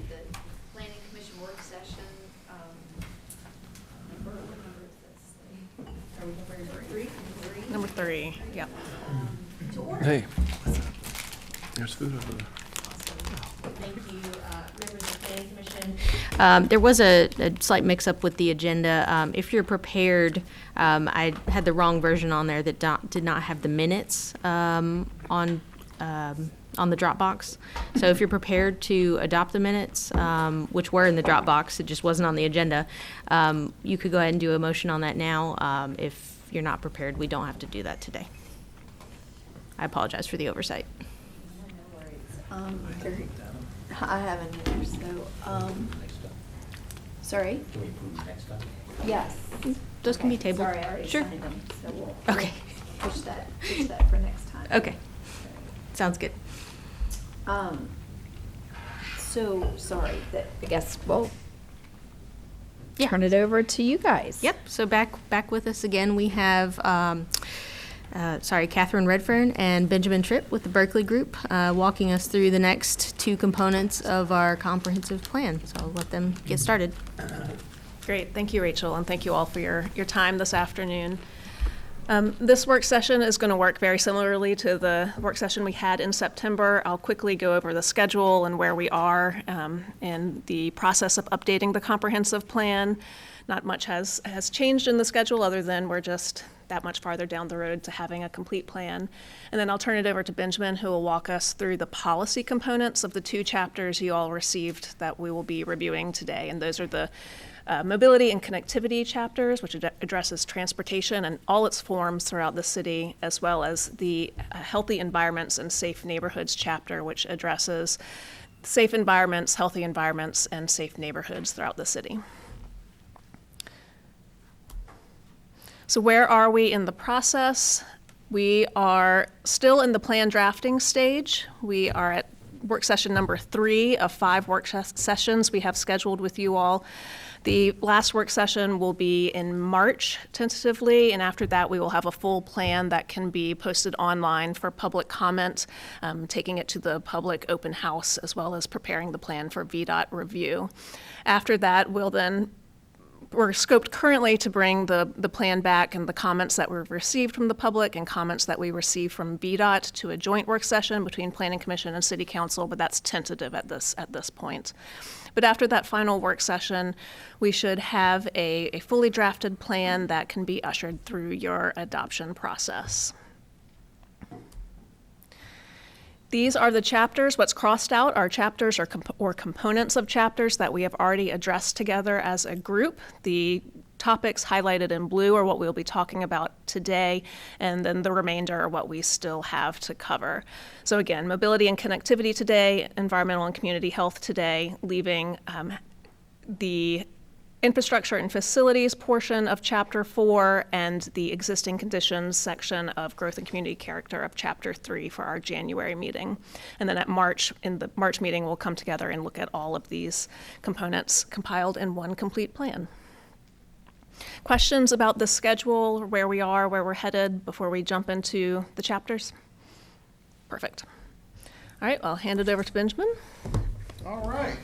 the planning commission work session, what number is this? Are we number three? Number 3, yep. To order. Hey, there's food over there. Thank you, members of the planning commission. There was a slight mix-up with the agenda. If you're prepared, I had the wrong version on there that did not have the minutes on the Dropbox. So if you're prepared to adopt the minutes, which were in the Dropbox, it just wasn't on the agenda, you could go ahead and do a motion on that now. If you're not prepared, we don't have to do that today. I apologize for the oversight. I haven't either, so, sorry? Can we approve next time? Yes. Those can be tabled. Sorry, I already Sure. signed them, so we'll Okay. push that for next time. Okay. Sounds good. So, sorry, I guess, well, Yeah. turn it over to you guys. Yep, so back with us again, we have, Catherine Redfern and Benjamin Tripp with the Berkeley Group, walking us through the next 2 components of our comprehensive plan. So I'll let them get started. Great, thank you, Rachel, and thank you all for your time this afternoon. This work session is going to work very similarly to the work session we had in September. I'll quickly go over the schedule and where we are in the process of updating the comprehensive plan. Not much has changed in the schedule other than we're just that much farther down the road to having a complete plan. And then I'll turn it over to Benjamin, who will walk us through the policy components of the 2 chapters you all received that we will be reviewing today. And those are the mobility and connectivity chapters, which addresses transportation and all its forms throughout the city, as well as the healthy environments and safe neighborhoods chapter, which addresses safe environments, healthy environments, and safe neighborhoods throughout the city. So where are we in the process? We are still in the plan drafting stage. We are at work session number 3 of 5 work sessions we have scheduled with you all. The last work session will be in March tentatively, and after that we will have a full plan that can be posted online for public comment, taking it to the public open house, as well as preparing the plan for VDOT review. After that, we're scoped currently to bring the plan back and the comments that were received from the public and comments that we received from VDOT to a joint work session between Planning Commission and City Council, but that's tentative at this point. But after that final work session, we should have a fully drafted plan that can be ushered through your adoption process. These are the chapters. What's crossed out are chapters or components of chapters that we have already addressed together as a group. The topics highlighted in blue are what we'll be talking about today, and then the remainder are what we still have to cover. So again, mobility and connectivity today, environmental and community health today, leaving the infrastructure and facilities portion of Chapter 4 and the existing conditions section of growth and community character of Chapter 3 for our January meeting. And then in the March meeting, we'll come together and look at all of these components compiled in one complete plan. Questions about the schedule, where we are, where we're headed before we jump into the chapters? Perfect. All right, I'll hand it over to Benjamin. All right.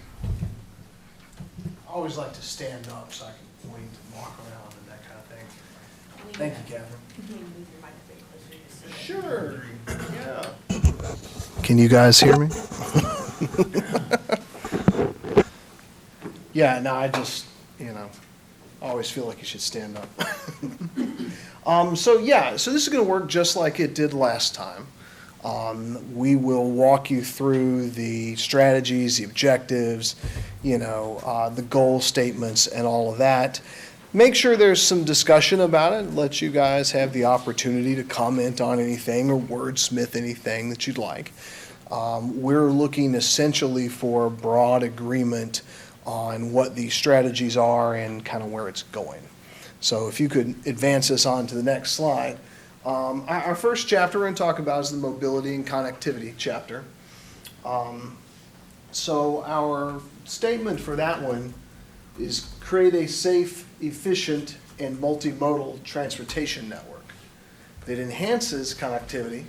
I always like to stand up so I can point and walk around and that kind of thing. Thank you, Catherine. Sure, yeah. Can you guys hear me? Yeah, no, I just, I always feel like you should stand up. So this is going to work just like it did last time. We will walk you through the strategies, the objectives, the goal statements and all of that. Make sure there's some discussion about it. Let you guys have the opportunity to comment on anything or wordsmith anything that you'd like. We're looking essentially for broad agreement on what these strategies are and kind of where it's going. So if you could advance us on to the next slide. Our first chapter we're going to talk about is the mobility and connectivity chapter. So our statement for that one is create a safe, efficient, and multimodal transportation network that enhances connectivity,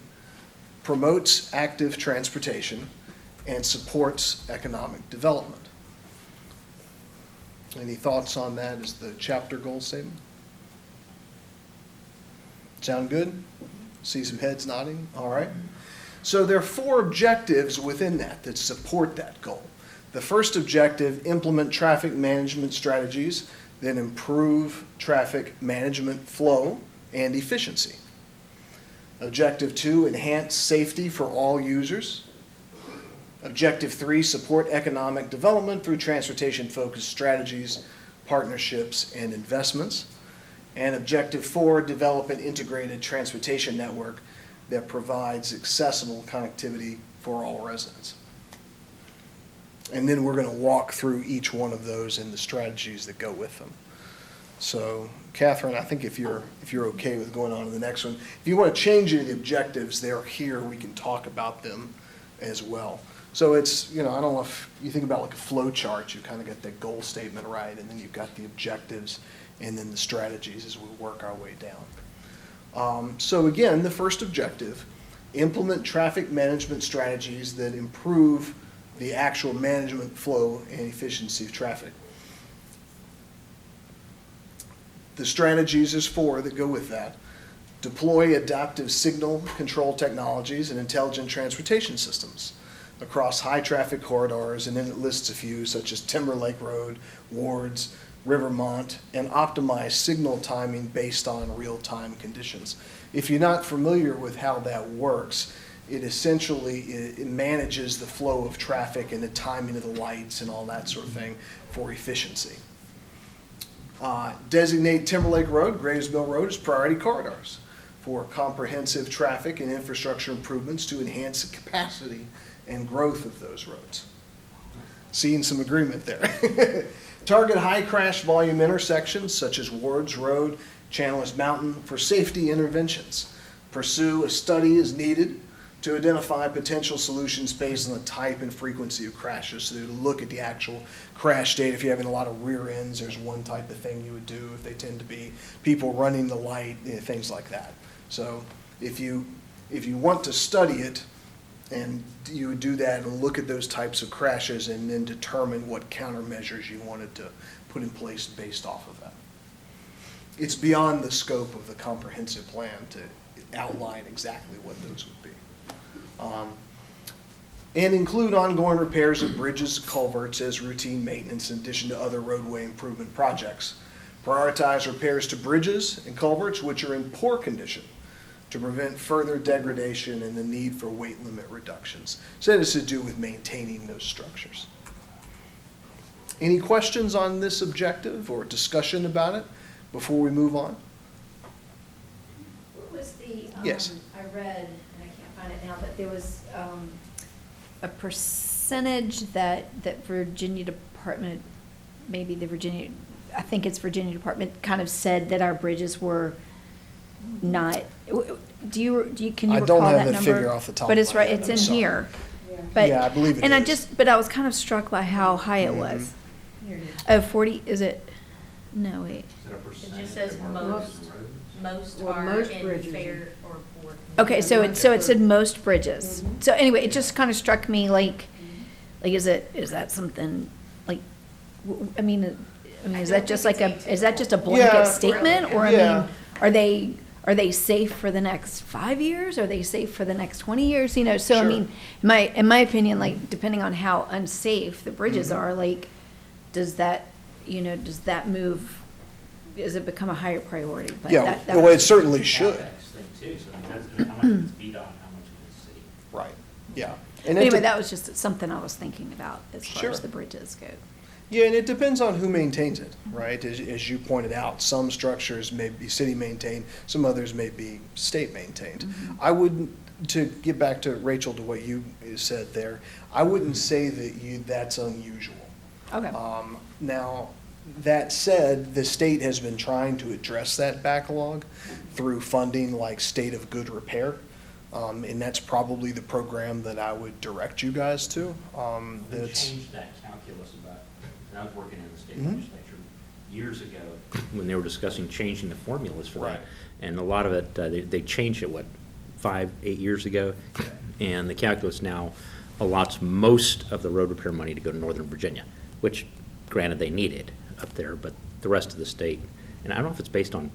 promotes active transportation, and supports economic development. Any thoughts on that as the chapter goal statement? Sound good? See some heads nodding? All right. So there are 4 objectives within that support that goal. The first objective, implement traffic management strategies that improve traffic management flow and efficiency. Objective 2, enhance safety for all users. Objective 3, support economic development through transportation-focused strategies, partnerships, and investments. And Objective 4, develop an integrated transportation network that provides accessible connectivity for all residents. And then we're going to walk through each one of those and the strategies that go with them. So, Catherine, I think if you're okay with going on to the next one, if you want to change any of the objectives, they're here. We can talk about them as well. So it's, I don't know if you think about like a flow chart, you kind of got that goal statement right, and then you've got the objectives and then the strategies as we work our way down. So again, the first objective, implement traffic management strategies that improve the actual management flow and efficiency of traffic. The strategies, there's 4 that go with that. Deploy adaptive signal control technologies and intelligent transportation systems across high traffic corridors, and then it lists a few such as Timberlake Road, Wards, Rivermont, and optimize signal timing based on real-time conditions. If you're not familiar with how that works, it essentially it manages the flow of traffic and the timing of the lights and all that sort of thing for efficiency. Designate Timberlake Road, Graves Mill Road as priority corridors for comprehensive traffic and infrastructure improvements to enhance the capacity and growth of those roads. Seeing some agreement there. Target high crash volume intersections such as Wards Road, Chandler's Mountain for safety interventions. Pursue a study as needed to identify potential solutions based on the type and frequency of crashes. So to look at the actual crash data. If you're having a lot of rear ends, there's one type of thing you would do. If they tend to be people running the light, things like that. So if you want to study it, and you would do that and look at those types of crashes and then determine what countermeasures you wanted to put in place based off of that. It's beyond the scope of the comprehensive plan to outline exactly what those would be. And include ongoing repairs of bridges, culverts as routine maintenance in addition to other roadway improvement projects. Prioritize repairs to bridges and culverts which are in poor condition to prevent further degradation and the need for weight limit reductions. So that is to do with maintaining those structures. Any questions on this objective or discussion about it before we move on? What was the, Yes. I read, and I can't find it now, but there was a percentage that Virginia Department, maybe the Virginia, I think it's Virginia Department, kind of said that our bridges were not, can you I recall don't have that the number? figure off the top But of it's my right, head, it's I'm in sorry. here. But, Yeah, I believe it and is. but I was kind of struck by how high it was. Here it is. Oh, 40, is it? No, wait. It just says most Well, are most in bridges fair or poor. Okay, so it said most bridges. So anyway, it just kind of struck me like, is that something, like, I mean, is that just like is that just a Yeah. blanket statement? Or, I Yeah. mean, are they safe for the next 5 years? Are they safe for the next 20 years? You know, so I Sure. mean, in my opinion, like, depending on how unsafe the bridges Mm-hmm. are, like, does that move, does it become a higher priority? But Yeah, that well, it was- certainly should. CapEx thing too, so I mean, that's how much it's beat on, how much it is city. Right, yeah. But And it anyway, de- that was just something I was thinking about as far Sure. as the bridges go. Yeah, and it depends on who maintains it, right? As you pointed out, some structures may be city maintained, some others may be state maintained. I wouldn't, to get back to Rachel, to what you said there, I wouldn't say that's unusual. Okay. Now, that said, the state has been trying to address that backlog through funding like State of Good Repair. And that's probably the program that I would direct you guys to. We That's, changed that calculus about, and I was working in the state Mhm. legislature years ago when they were discussing changing the formulas for Right. that. And a lot of it, they changed it, 5, 8 years ago? And the calculus now allots most of the road repair money to go to Northern Virginia, which granted they need it up there, but the rest of the state, and I don't know if it's based on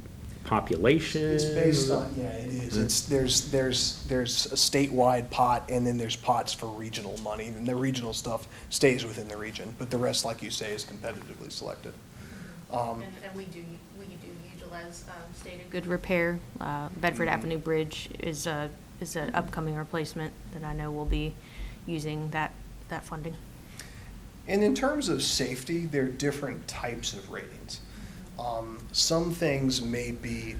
population. It's based on, yeah, it is. It's, there's a statewide pot, and then there's pots for regional money, and the regional stuff stays within the region, but the rest, like you say, is competitively selected. And we do utilize State of Good Repair. Bedford Avenue Bridge is an upcoming replacement that I know will be using that funding. And in terms of safety, there are different types of ratings. Some things may be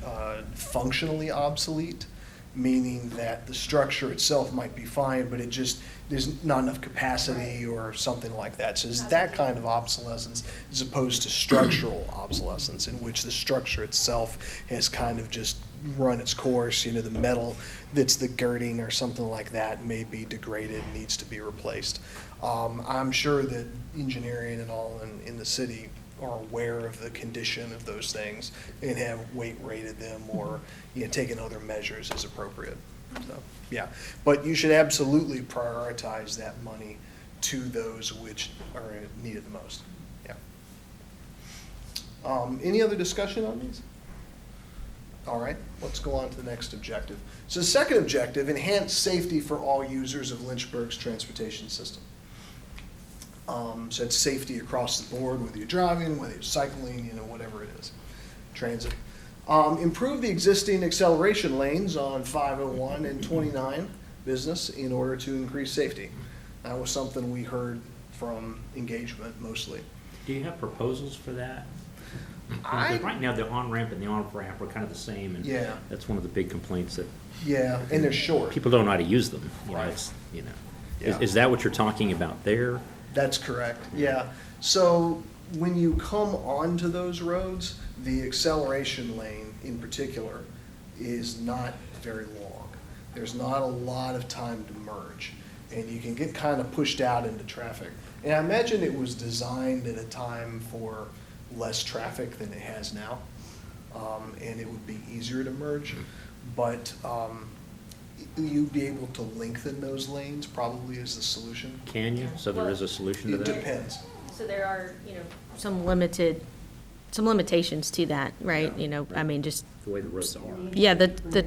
functionally obsolete, meaning that the structure itself might be fine, but there's not enough capacity or something like that. So it's that kind of obsolescence as opposed to structural obsolescence, in which the structure itself has kind of just run its course. You know, the metal that's the girding or something like that may be degraded, needs to be replaced. I'm sure that engineering and all in the city are aware of the condition of those things and have weight rated them or, you know, taken other measures as appropriate. So, yeah, but you should absolutely prioritize that money to those which are needed the most. Yeah. Any other discussion on these? All right, let's go on to the next objective. So the second objective, enhance safety for all users of Lynchburg's transportation system. So it's safety across the board, whether you're driving, whether you're cycling, you know, whatever it is, transit. Improve the existing acceleration lanes on 501 and 29 business in order to increase safety. That was something we heard from engagement mostly. Do you have proposals for that? I- Because right now, the on-ramp and the off-ramp are kind of the same, and Yeah. that's one of the big complaints that Yeah, and they're short. people don't know how to use them. You know, Right. it's, you know. Yeah. Is that what you're talking about there? That's correct, yeah. So when you come onto those roads, the acceleration lane in particular is not very long. There's not a lot of time to merge, and you can get kind of pushed out into traffic. And I imagine it was designed at a time for less traffic than it has now, and it would be easier to merge. But you'd be able to lengthen those lanes probably is the solution. Can you? So there is a solution to It that? depends. So there are, some limitations to that, right? Yeah. I mean, just, The way the roads are. yeah, the Bridges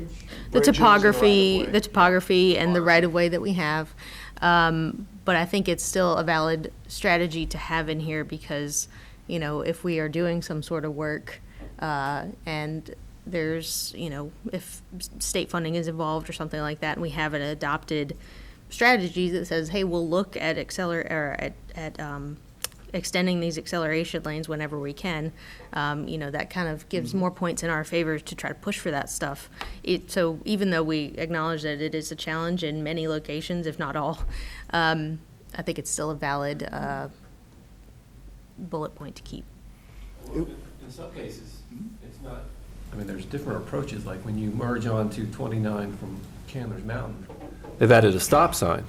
and topography, right-of-way. and the right-of-way that we have. But I think it's still a valid strategy to have in here because, if we are doing some sort of work, and there's, if state funding is involved or something like that, and we have an adopted strategy that says, hey, we'll look at extending these acceleration lanes whenever we can, that kind of gives more points in our favor to try to push for that stuff. So even though we acknowledge that it is a challenge in many locations, if not all, I think it's still a valid bullet point to keep. In some cases, it's not, I mean, there's different approaches, like when you merge onto 29 from Candler's Mountain, they've added a stop sign,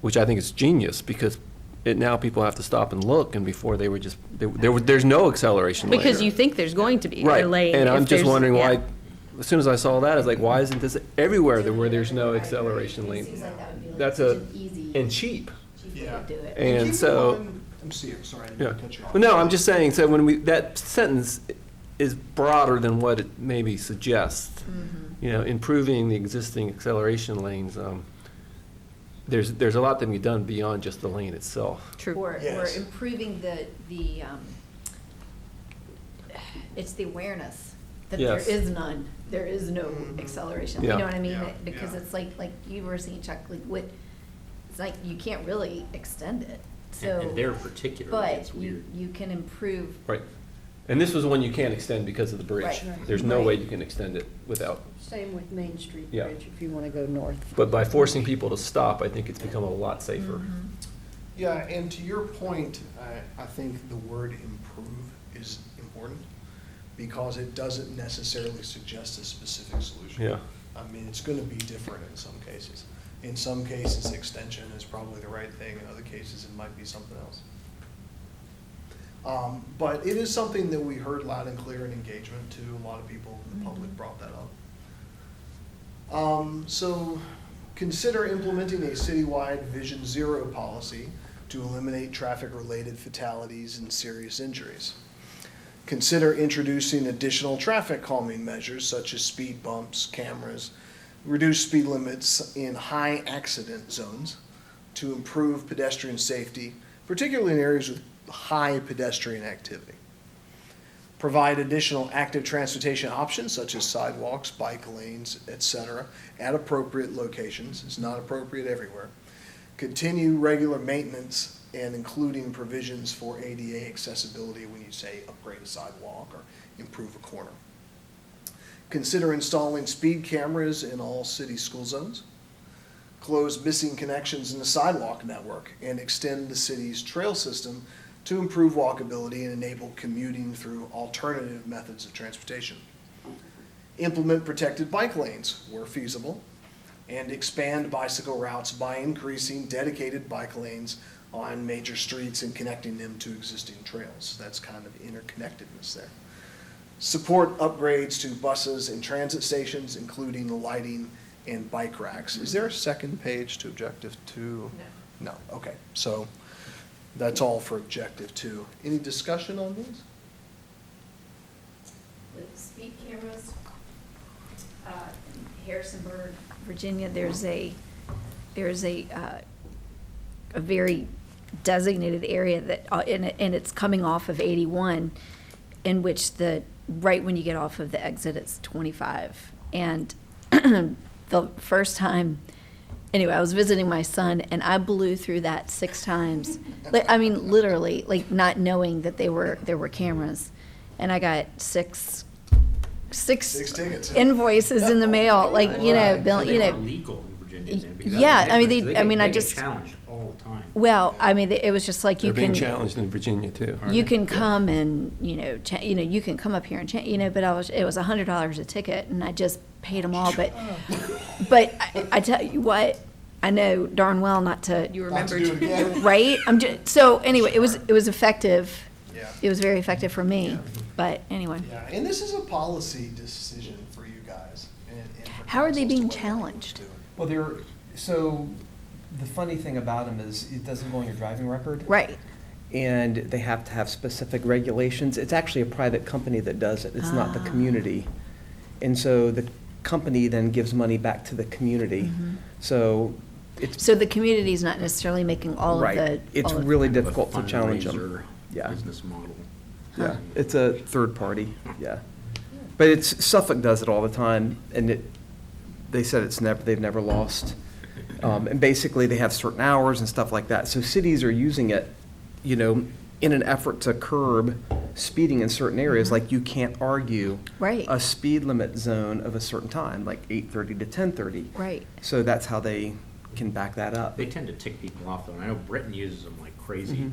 which I think is genius, because now people have to stop and look, and before they were just, there's no acceleration lane. Because you think there's going to be Right, a lane. and if I'm just there's- wondering yeah. why, as soon as I saw that, I was like, why isn't this everywhere where there's no acceleration It lane? seems like that would be like That's such a, an easy and cheap. way Yeah. to do it. And Keep in so- mind- I'm sorry, I Yeah. didn't cut you off. Well, no, I'm just saying, so when that sentence is broader than what it maybe suggests. Improving the existing acceleration lanes, there's a lot that can be done beyond just the lane itself. True. Or Yes. improving it's the awareness that Yes. there is none, there is no acceleration. You Yeah. know what I mean? Yeah, Because yeah. it's like you were saying, Chuck, it's like you can't really extend it, so. And they're particular, it's But weird. you can improve, Right. And this was one you can't extend because of the bridge. Right. There's no Right. way you can extend it without, Same with Main Street Yeah. Bridge, if you want to go north. but by forcing people to stop, I think it's become a lot safer. Yeah, and to your point, I think the word improve is important because it doesn't necessarily suggest a specific solution. Yeah. I mean, it's gonna be different in some cases. In some cases, extension is probably the right thing, in other cases, it might be something else. But it is something that we heard loud and clear in engagement too. A lot of people in the public brought that up. So Consider implementing a citywide Vision Zero policy to eliminate traffic-related fatalities and serious injuries. Consider introducing additional traffic calming measures such as speed bumps, cameras, reduce speed limits in high accident zones to improve pedestrian safety, particularly in areas with high pedestrian activity. Provide additional active transportation options such as sidewalks, bike lanes, etc., at appropriate locations. It's not appropriate everywhere. Continue regular maintenance and including provisions for ADA accessibility when you say upgrade a sidewalk or improve a corner. Consider installing speed cameras in all city school zones. Close missing connections in the sidewalk network and extend the city's trail system to improve walkability and enable commuting through alternative methods of transportation. Implement protected bike lanes where feasible, and expand bicycle routes by increasing dedicated bike lanes on major streets and connecting them to existing trails. That's kind of interconnectedness there. Support upgrades to buses and transit stations, including lighting and bike racks. Is there a second page to objective 2? No. No, okay. So that's all for objective 2. Any discussion on these? The speed cameras, Harrisonburg, Virginia, there's a very designated area that, and it's coming off of 81, in which right when you get off of the exit, it's 25. And the first time, anyway, I was visiting my son, and I blew through that 6 times. I mean, literally, like, not knowing that there were cameras. And I got six tickets. invoices in the mail, like, bill, They weren't legal in Virginia then, because Yeah, I mean, they I get just, challenged all the time. well, I mean, it was just like They're you being can, challenged in Virginia too. you can come and, you can come up here and, but it was $100 a ticket, and I just paid them all, but I tell you what, I know darn well not to. You Not to remember do it again. Right? So anyway, it was effective. Yeah. It was very effective for me, but anyway. Yeah, and this is a policy decision for you guys. and for How are they council as to being whether or not to challenged? do it. Well, so the funny thing about them is it doesn't go on your driving record. Right. And they have to have specific regulations. It's actually a private company that does it. It's not the Ah. community. And so the company then gives money back to the community. Mhm. So it's. So the community's not necessarily making all of Right. the. It's all of- really Kind of a difficult to challenge them. fundraiser Yeah. Business model. Yeah, it's a third party, yeah. But Suffolk does it all the time, and they said they've never lost. And basically, they have certain hours and stuff like that. So cities are using it, in an effort to curb speeding in certain areas. Like, you can't argue Right. a speed limit zone of a certain time, like 8:30 to 10:30. Right. So that's how they can back that up. They tend to tick people off, though. And I know Britain uses them like crazy. Mhm.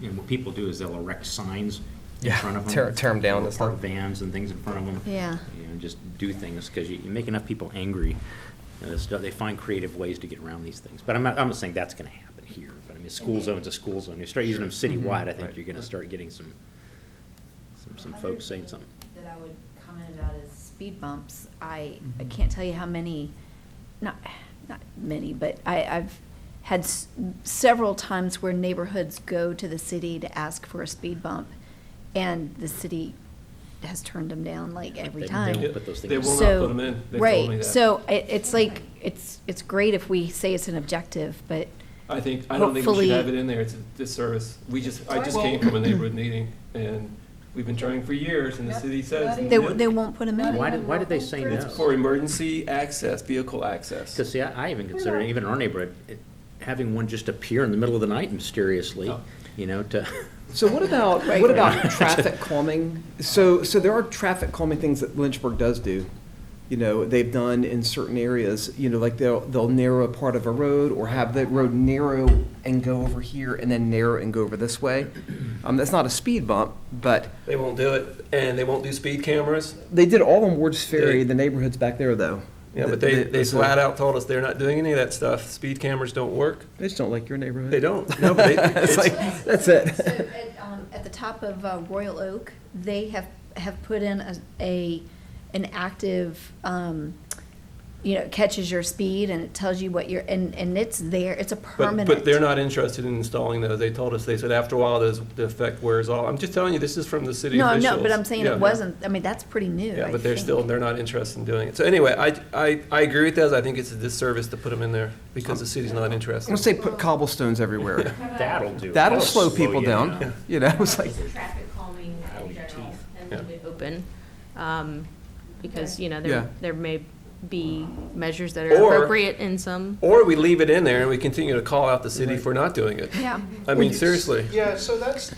And what people do is they'll erect signs in Yeah, front of them. tear 'em down or and park stuff. vans and things in front of them. Yeah. Just do things, because you make enough people angry, they find creative ways to get around these things. But I'm not saying that's gonna happen here, but I mean, a school zone's a school zone. You start using them citywide, I think Right. you're gonna start getting some folks saying something. That I would comment about is speed bumps. I Mhm. can't tell you how many, not many, but I've had several times where neighborhoods go to the city to ask for a speed bump, and the city has turned them down like every They time. won't put those things They in. will not So- put them in. They've told me Right, that. so it's like, it's great if we say it's an objective, but I don't think we hopefully- should have it in there. It's a disservice. I just came from a neighborhood meeting, and we've been trying for years, and the city says. they won't put them in. Why did they say no? It's for emergency access, vehicle access. Because, see, I even consider, even in our neighborhood, having one just appear in the middle of the night mysteriously, Oh. to. So what about traffic calming? So there are traffic calming things that Lynchburg does do. They've done in certain areas, like they'll narrow a part of a road or have the road narrow and go over here and then narrow and go over this way. That's not a speed bump, but They won't do it, and they won't do speed cameras. they did all on Ward's Ferry, They- the neighborhoods back there, though. Yeah, but they flat out told us they're not doing any of that stuff. Speed cameras don't work. They just don't like your neighborhood. They don't. No, but It's like, that's So it. at the top of Royal Oak, they have put in an active you know, catches your speed and it tells you what you're, and it's there, it's a permanent. But they're not interested in installing those. They told us, they said after a while, the effect wears off. I'm just telling you, this is from the city No, officials. no, but I'm saying Yeah. it wasn't, I mean, that's pretty new, Yeah, I but they're think. still, they're not interested in doing it. So anyway, I agree with those. I think it's a disservice to put them in there because the city's not I'm interested. gonna say put cobblestones everywhere. That'll do. That'll slow people you down, down. you know, it's like, Traffic calming Ow, in your general, teeth. and Yeah. leave it open. Because, you know, Yeah. there may be measures that are Or- appropriate in some. Or we leave it in there and we continue to call out the city for not doing it. Yeah. I mean, seriously. Yeah, so that's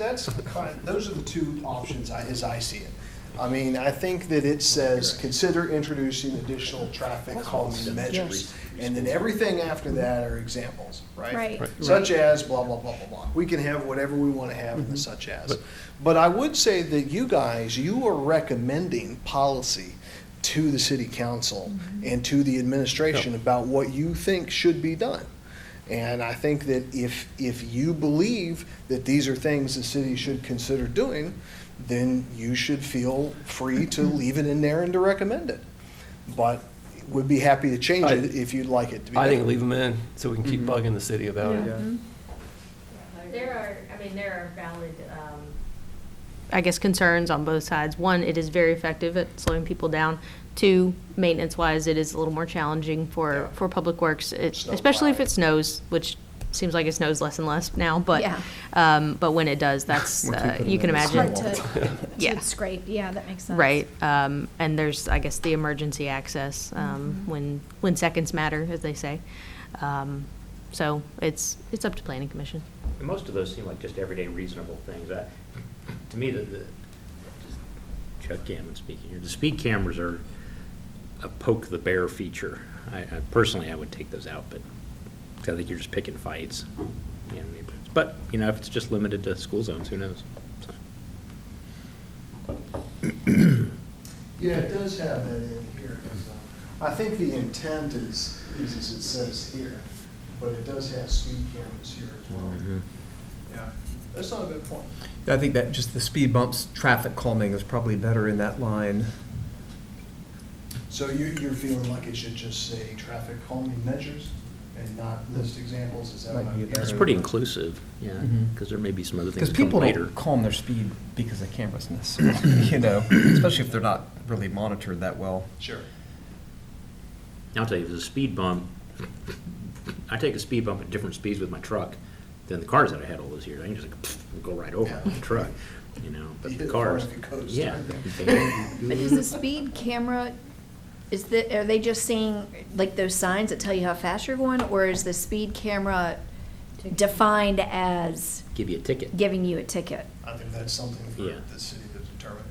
fine. Those are the two options as I see it. I mean, I think that it says, consider introducing additional traffic calming measures. And then everything after that are examples, right? Right. Right. Such as blah, blah, blah, blah, blah. We can have whatever we want to have in the such as. But I would say that you guys, you are recommending policy to the city council and to the administration about what you think should be done. And I think that if you believe that these are things the city should consider doing, then you should feel free to leave it in there and to recommend it. But would be happy to change it if you'd like it to be. I think done. leave them in so we can keep bugging the city about it. yeah. There are valid, I guess, concerns on both sides. One, it is very effective at slowing people down. Two, maintenance-wise, it is a little more challenging for Public Works, Snow especially if plowing. it snows, which seems like it snows less and less now, but, Yeah. But when it does, that's, We're keeping you can them in It's imagine. hard to Yeah. scrape, yeah, that makes sense. Right, and there's, I guess, the emergency access, when seconds matter, as they say. So it's up to Planning Commission. And most of those seem like just everyday reasonable things. To me, just Chuck Gammon speaking here, the speed cameras are a poke the bear feature. Personally, I would take those out, but I think you're just picking fights. You know, but, you know, if it's just limited to school zones, who knows? So. Yeah, it does have that in here. I think the intent is as it says here, but it does have speed cameras here as well. Yeah, that's not a bad point. I think that just the speed bumps, traffic calming is probably better in that line. So you're feeling like it should just say traffic calming measures and not list examples? Is that what Might I'm be hearing? It's pretty inclusive, yeah, Mhm. because there may be some other Because things that come people later. don't calm their speed because of cameras necessarily, you know, especially if they're not really monitored that well. Sure. I'll tell you, if it's a speed bump, I take a speed bump at different speeds with my truck than the cars that I had all those years. I can just like, go right over Yeah. with the truck, you know, but You the hit far cars, enough, it goes. yeah. But is the speed camera, are they just seeing, like, those signs that tell you how fast you're going, or is the speed camera defined as Give you a ticket. giving you a ticket? I think that's something for Yeah. the city to determine.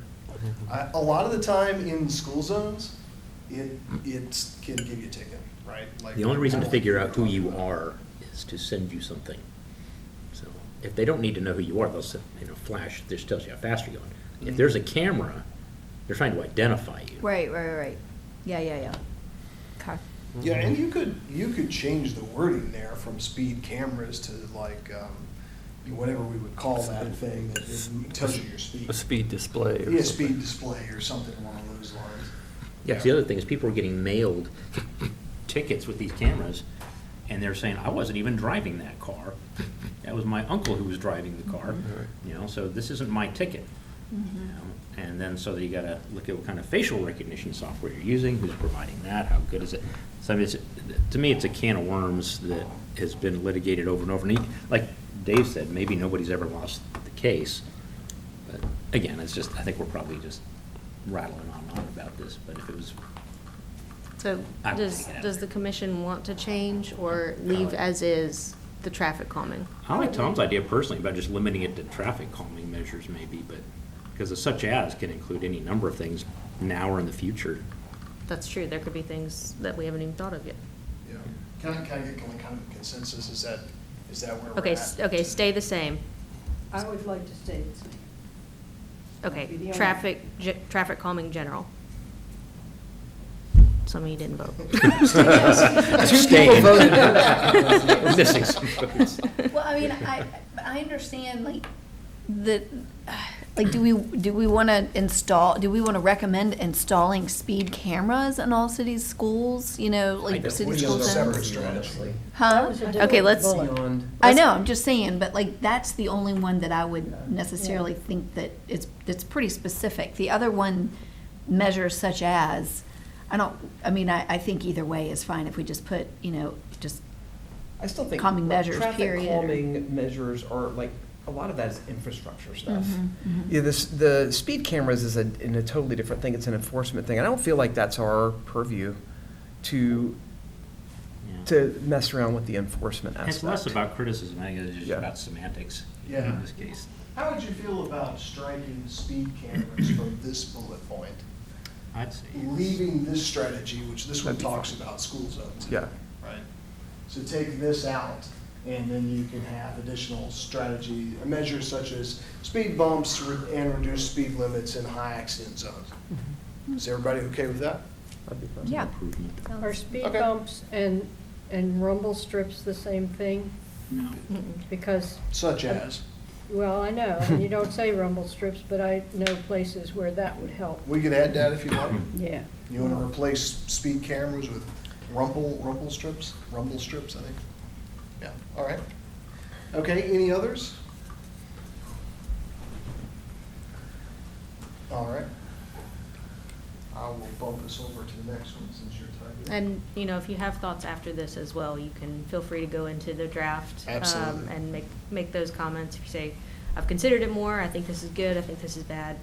A lot of the time in school zones, it can give you a ticket, right? Like- The only reason to figure out who you are is to send you something. So if they don't need to know who you are, they'll send, flash, this tells you how fast you're going. If there's a camera, they're trying to identify you. Right. Yeah. Okay. Yeah, and you could change the wording there from speed cameras to like, whatever we would call that thing that it tells you your speed. A speed display or Yeah, something. speed display or something along those lines. Yeah, 'cause the other thing is people are getting mailed tickets with these cameras, and they're saying, I wasn't even driving that car. That was my uncle who was driving the car, so this isn't my ticket. You know, And then, so you gotta look at what kind of facial recognition software you're using, who's providing that, how good is it? So I mean, to me, it's a can of worms that has been litigated over and over. And like Dave said, maybe nobody's ever lost the case. But again, it's just, I think we're probably just rattling on and on about this, but if it was, So I would does, take it out. does the commission want to change or leave as is the traffic calming? I like Tom's idea personally about just limiting it to traffic calming measures maybe, but, because a such as can include any number of things now or in the future. That's true, there could be things that we haven't even thought of yet. Yeah. Can I get kind of consensus? Is that where we're Okay, at? okay, stay the same. I would like to stay the same. Okay, Be the only- traffic calming general. Some of you didn't vote. Two people voted for that. Missing some votes. Well, I mean, I understand, like, Like, do we want to recommend installing speed cameras in all cities' schools, I like don't city think school it's a zones? separate strategy. Huh? was a Okay, different let's, bullet. Beyond. I know, I'm just saying, but like, that's the only one that I would necessarily think that it's pretty specific. The other one, measures such as, I think either way is fine if we just put, just, I still think. calming measures, period, or- Traffic calming measures are like, a lot of that is infrastructure stuff. Mm-hmm, Yeah, the speed cameras is in a totally different thing. It's an enforcement thing. I don't feel like that's our purview to Yeah. mess around with the enforcement It's less aspect. about criticism, I think it's just Yeah. about semantics Yeah. in this case. How would you feel about striking speed cameras from this bullet point? I'd say. Leaving this strategy, which this one That'd be talks fine. about school zones. Yeah. Right? So take this out, and then you can have additional strategy, measures such as speed bumps and reduce speed limits in high accident zones. Is everybody okay with that? That'd be fun. yeah. Improvement. Are speed Okay. bumps and rumble strips the same thing? No. Because, Such as, well, I know, and you don't say rumble strips, but I know places where that would help. we could add that if you like. Yeah. You want to replace speed cameras with rumble strips, I think. Yeah, all right. Okay, any others? All right. I will bump us over to the next one since you're typing. And, if you have thoughts after this as well, you can feel free to go into the draft. Absolutely. And make those comments. If you say, I've considered it more, I think this is good, I think this is bad,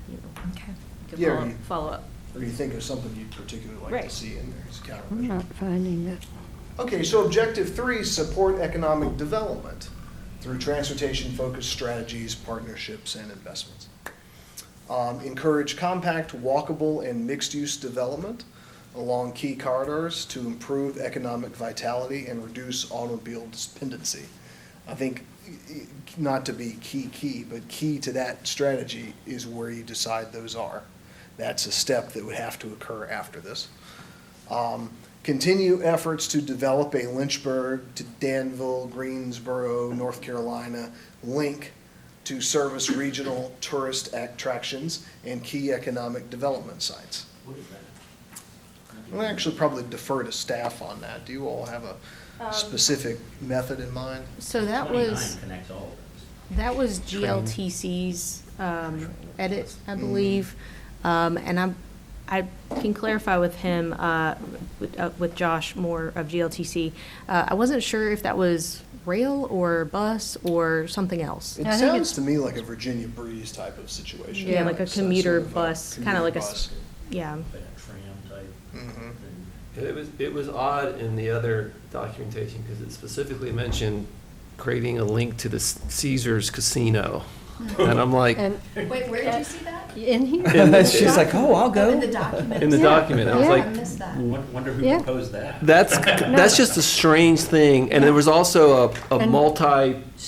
Okay. you Yeah, can you- follow up. Or you think of something you'd particularly like Right. to see in there as a I'm countermeasure. not finding it. Okay, so objective 3, support economic development through transportation-focused strategies, partnerships, and investments. Encourage compact, walkable, and mixed-use development along key corridors to improve economic vitality and reduce automobile dependency. I think, not to be key, but key to that strategy is where you decide those are. That's a step that would have to occur after this. Continue efforts to develop a Lynchburg to Danville, Greensboro, North Carolina link to service regional tourist attractions and key economic development sites. What is that? I'll actually probably defer to staff on that. Do you all have a specific method in mind? So that 29 was, connects all of those. that was GLTC's edit, I believe. And I can clarify with him, with Josh Moore of GLTC. I wasn't sure if that was rail or bus or something else. It I think sounds it's- to me like a Virginia Breeze type of situation. Yeah, like a Some commuter sort of bus, kind commuter of like a, bus. yeah. Like a tram type. Mhm. thing. It was odd in the other documentation because it specifically mentioned creating a link to the Caesars Casino. And I'm like, And Wait, where did you see that? in here? And she's like, oh, I'll Oh, in the go. document. in the Yeah. document, I was Yeah. I like, missed that. Wonder who Yeah. proposed that? that's just a strange thing. And there was also a And- multi,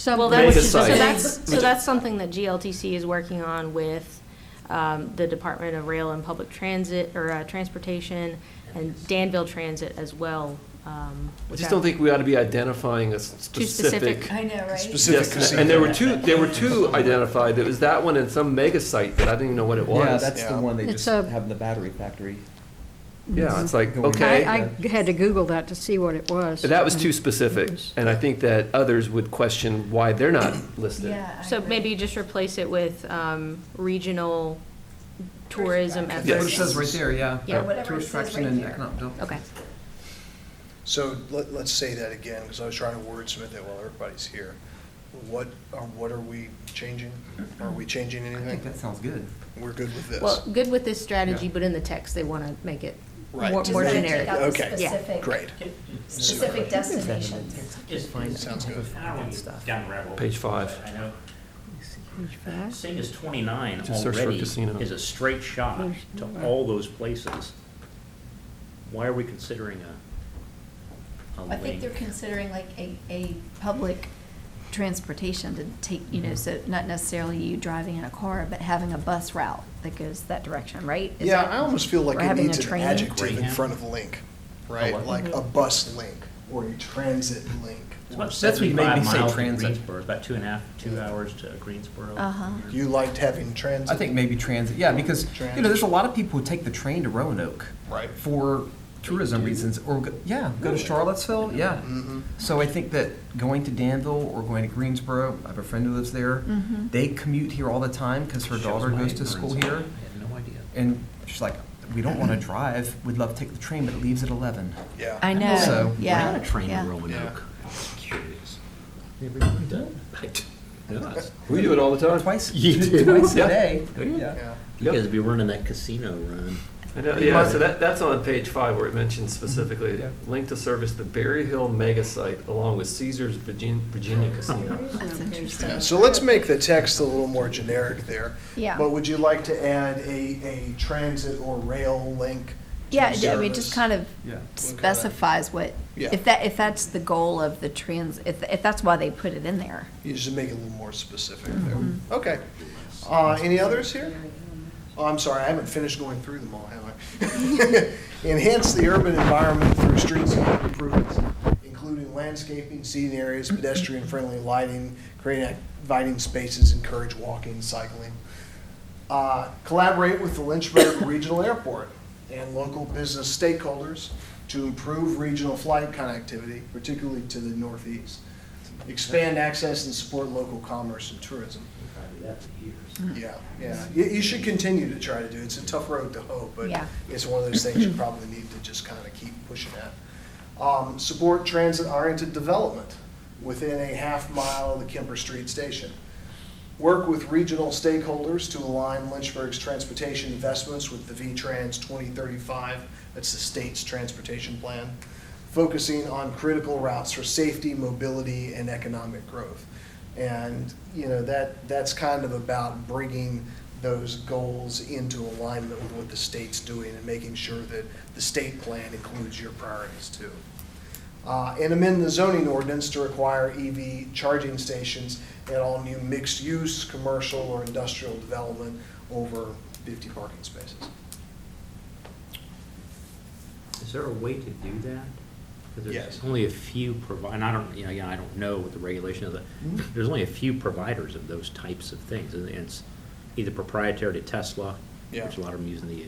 Well, Mega that's, so site. that's something that GLTC is working on with the Department of Rail and Public Transit, or Transportation, and Danville Transit as well. I which just don't think we ought to be identifying a specific. I know, right? Specific Yes, casino. and there were two identified. There was that one and some mega site that I didn't even know what it was. Yeah, that's Yeah. the one they It's just a- have in the battery factory. Yeah, it's like, Going okay. I had to Google that to see what it was. But that was too And specific, it was- and I think that others would question why they're not listed. Yeah. I So agree. maybe you just replace it with regional tourism That's efforts. That's what it says right there, yeah. Yeah. Whatever it Tourist says traction right and there. economic development. Okay. So let's say that again, because I was trying to wordsmith it while everybody's here. What are we changing? Are we changing I think anything? that sounds good. We're good with this? Well, good with this strategy, Yeah. but in the text, they want to make it Right. more Just gotta take generic. out the Okay. Yeah. specific- Great. Specific destinations. Just Fine. Sounds good. I don't want to get down the rabbit hole. Page 5. I know, Page 5. saying it's 29 Just search for already casino. is a straight shot to all those places. Why are we considering a I think they're link? considering like a public transportation to take, so not necessarily you driving in a car, but having a bus route that goes that direction, right? Is Yeah, that- I almost feel like or it having needs a an train? adjective in Greyhound? front of link, right? what? Like a bus link or a transit link. It's about That's what you made me 75 say miles to transit. Greensboro, it's about 2 hours to Greensboro. Uh-huh. You liked having transit? I think maybe transit, yeah, because, Transit. there's a lot of people who take the train to Roanoke. Right. For tourism reasons, or, go to Charlottesville, yeah. Mm-hmm. So I think that going to Danville or going to Greensboro, I have a friend who lives there, they commute here all the time because her Shows daughter my goes to ignorance. school I here. had no idea. And she's like, we don't want to drive, we'd love to take the train, but it leaves at 11. Yeah. I know, So- yeah. We're on a train yeah. to Roanoke. Yeah. I'm curious. Have you ever done? Yes. We do it all the time. Twice, You do? twice Yeah. a day. Yeah. You guys be running that casino run. I know, yeah, so that's on page 5 where it mentions specifically, Yeah. link to service the Berry Hill mega site along with Caesars Virginia Casino. That's interesting. Yeah, so let's make the text a little more generic there. Yeah. But would you like to add a transit or rail link? to Yeah, the I mean, it service? just kind of Yeah. specifies what, Yeah. if that's the goal of the if that's why they put it in there. You just make it a little more specific there. Okay. Any others here? Oh, I'm sorry, I haven't finished going through them all, have I? Enhance the urban environment through streetscape improvements, including landscaping, seating areas, pedestrian-friendly lighting, creating inviting spaces, encourage walking, cycling. Collaborate with the Lynchburg Regional Airport and local business stakeholders to improve regional flight connectivity, particularly to the northeast. Expand access and support local commerce and tourism. I've tried to do that for years. Yeah. You should continue to try to do it. It's a tough road to hoe, but Yeah. it's one of those things you probably need to just kind of keep pushing at. Support transit-oriented development within a half-mile of the Kemper Street station. Work with regional stakeholders to align Lynchburg's transportation investments with the V-Trans 2035, that's the state's transportation plan, focusing on critical routes for safety, mobility, and economic growth. And, that's kind of about bringing those goals into alignment with what the state's doing and making sure that the state plan includes your priorities too. And amend the zoning ordinance to require EV charging stations at all new mixed-use, commercial, or industrial development over 50 parking spaces. Is there a way to do that? 'Cause Yes. there's only a few and I don't, again, I don't know what the regulation is. There's only a few providers of those types of things, and it's either proprietary to Tesla, Yeah. which a lot of them using the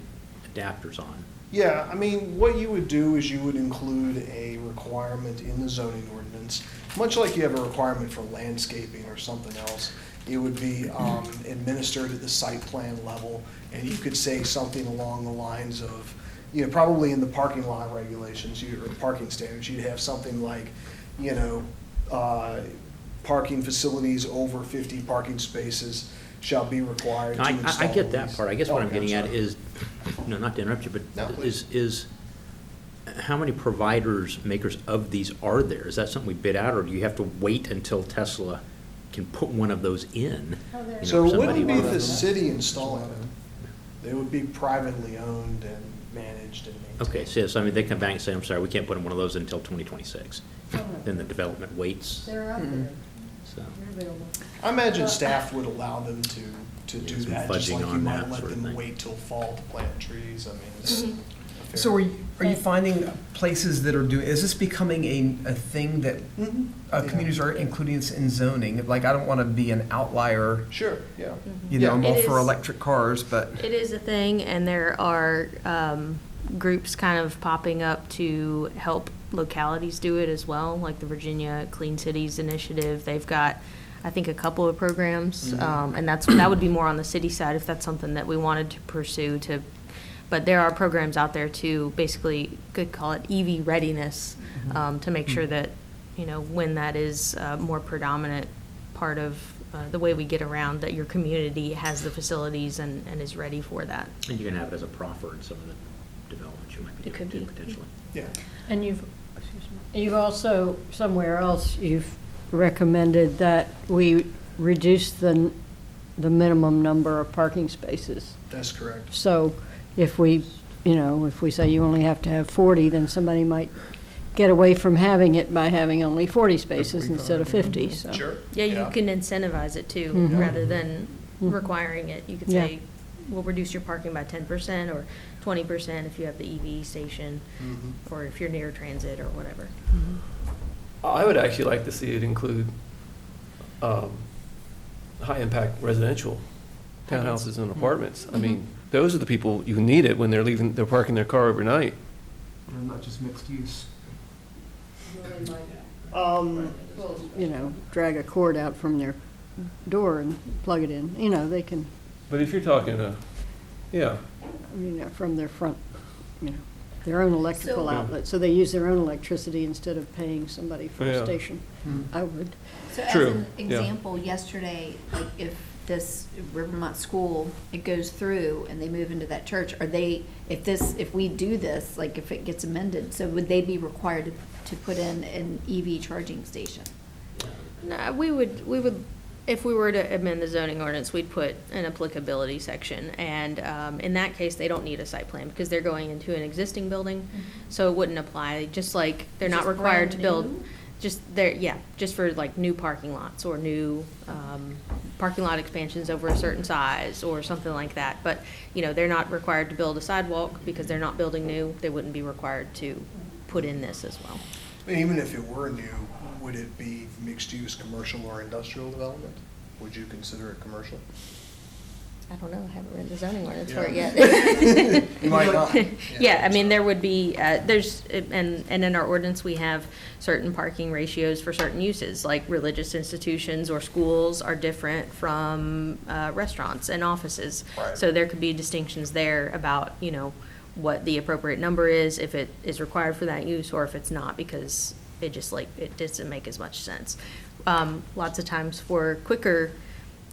adapters on. Yeah, I mean, what you would do is you would include a requirement in the zoning ordinance, much like you have a requirement for landscaping or something else. It would be administered at the site plan level, and you could say something along the lines of, probably in the parking lot regulations, or parking standards, you'd have something like, parking facilities over 50 parking spaces shall be required to I install. get that these. part. I guess what I'm Okay, getting at sorry. is, not to interrupt you, No, but please. is how many providers, makers of these are there? Is that something we bid out, or do you have to wait until Tesla can put one of those in? You know, So it somebody wouldn't be wanted the to- city installing them. They would be privately owned and managed and maintained. Okay, so I mean, they come back and say, I'm sorry, we can't put in one of those until 2026. Then the development waits, They're out there, so. they're available. I imagine staff would allow them to do some that, just fudging like you on might that let sort of them thing. wait till fall to plant trees. I mean, it's a fair- So are you finding places that are doing, is this becoming a thing that Mhm. communities are including this in zoning? Like, I don't want to be an outlier, Sure, yeah. I'm Yeah. all It for is- electric cars, but. It is a thing, and there are groups kind of popping up to help localities do it as well, like the Virginia Clean Cities Initiative. They've got, I think, a couple of programs, and that would be more on the city side if that's something that we wanted to pursue. But there are programs out there to basically, could call it EV readiness, to make sure that, when that is a more predominant part of the way we get around, that your community has the facilities and is ready for that. And you can have it as a proffer in some of the developments you might be It could doing too, be. potentially. Yeah. And you've also, somewhere else, you've recommended that we reduce the minimum number of parking spaces. That's correct. So if we say you only have to have 40, then somebody might get away from having it by having only 40 spaces instead of 50, so. Sure. Yeah, you can incentivize it too, Mhm. rather than requiring it. You could Yeah. say, we'll reduce your parking by 10% or 20% if you have the EV station, Mhm. or if you're near transit or whatever. I would actually like to see it include high-impact residential townhouses and apartments. I mean, those are the people who need it when they're parking their car overnight. And not just mixed use. You know, drag a cord out from their door and plug it in, you know, they can, But if you're talking, yeah, you know, from their front, you know, their own electrical So- outlet, so they use their own electricity instead of paying somebody for Yeah. a station. I would. So as True, an yeah. example, yesterday, like if this Rivermont school, it goes through and they move into that church, are they, if we do this, like if it gets amended, so would they be required to put in an EV charging station? No, we would, if we were to amend the zoning ordinance, we'd put an applicability section. And in that case, they don't need a site plan because they're going into an existing building. So it wouldn't apply, just like they're not Just required to brand build. new? Just for like new parking lots or new parking lot expansions over a certain size or something like that. But, you know, they're not required to build a sidewalk because they're not building new. They wouldn't be required to put in this as well. I mean, even if it were new, would it be mixed-use, commercial, or industrial development? Would you consider it commercial? I don't know, I haven't read the zoning ordinance for it yet. You might not. Yeah, I mean, there would be, there's, and in our ordinance, we have certain parking ratios for certain uses, like religious institutions or schools are different from restaurants and offices. Right. So there could be distinctions there about, you know, what the appropriate number is, if it is required for that use, or if it's not, because it just like, it doesn't make as much sense. Lots of times for quicker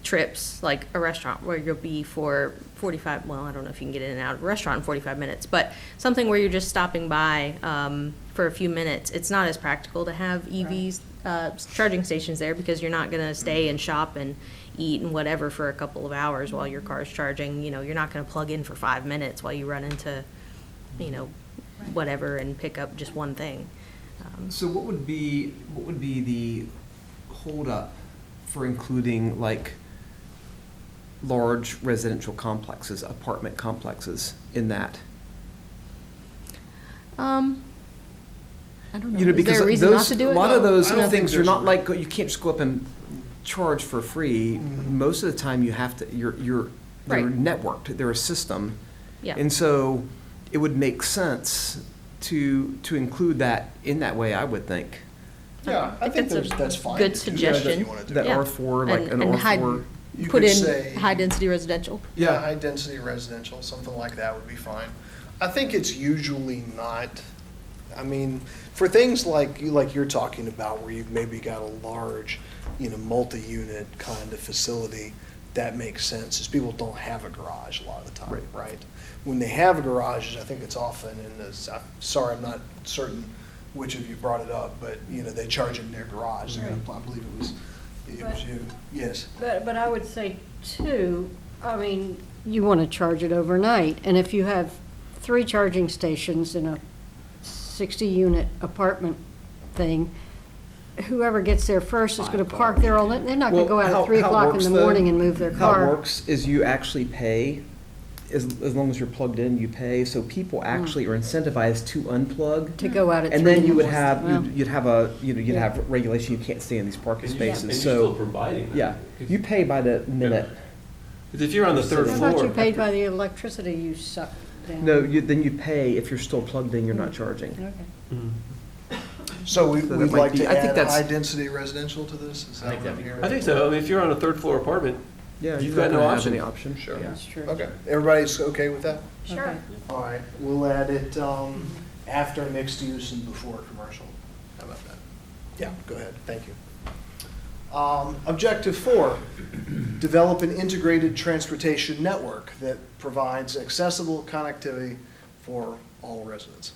trips, like a restaurant where you'll be for 45, well, I don't know if you can get in and out of a restaurant in 45 minutes, but something where you're just stopping by for a few minutes, it's not as practical to have EVs, charging stations there because you're not going to stay and shop and eat and whatever for a couple of hours while your car's charging. You know, you're not going to plug in for 5 minutes while you run into, you know, whatever and pick up just one thing. So what would be the holdup for including like large residential complexes, apartment complexes in that? I don't know. You know, Is because there a reason not those, to do a it? lot of those I don't think things, you're there's not a- like, you can't just go up and charge for free. Most of the time you have to, they're Right. networked, they're a system. Yeah. And so it would make sense to include that in that way, I would think. Yeah, I If think it's a that's fine. good to do that if suggestion. you wanna do That it. Yeah. R4, like an And high- R4. You Put could in say- high-density residential. Yeah, high-density residential, something like that would be fine. I think it's usually not, I mean, for things like you're talking about, where you've maybe got a large, you know, multi-unit kind of facility, that makes sense, is people don't have a garage a lot of the time, Right. right? When they have garages, I think it's often in this, sorry, I'm not certain which of you brought it up, but, you know, they charge in their garage. They're gonna, I believe it was you, yes. But I would say too, I mean, you want to charge it overnight, and if you have 3 charging stations in a 60-unit apartment thing, whoever gets there first is going to park there all night. They're not going to go out at 3 o'clock in the morning and move their How it car. works is you actually pay, as long as you're plugged in, you pay. So people actually are incentivized to unplug. To go out at 3 And then in you the would morning. have, Well, you'd have a, you'd have regulation, you can't stay in these parking And you're spaces, still so, providing that. yeah. You pay by the minute. Because if you're on the third I floor. thought you paid by the electricity you suck down. No, then you pay, if you're still plugged in, you're not charging. Okay. So So that we'd might like be- to I think add that's- high-density residential to this? Is that I think what that'd I'm be hearing? I think so. I mean, if you're on a third floor apartment, Yeah, You've you're got not no gonna have option. any option. Sure. Yeah. That's true. Okay, everybody's okay with that? Sure. All right, we'll add it after mixed use and before commercial. How about that? Yeah, go ahead, thank you. Objective 4, develop an integrated transportation network that provides accessible connectivity for all residents.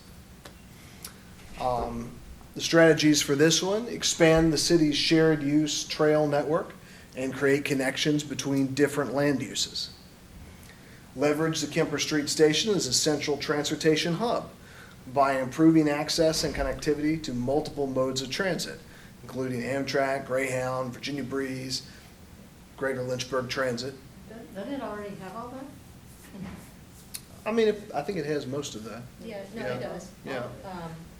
The strategies for this one: expand the city's shared use trail network and create connections between different land uses. Leverage the Kemper Street Station as a central transportation hub by improving access and connectivity to multiple modes of transit, including Amtrak, Greyhound, Virginia Breeze, Greater Lynchburg Transit. Doesn't it already have all that? I mean, I think it has most of that. Yeah, no, it does. Yeah.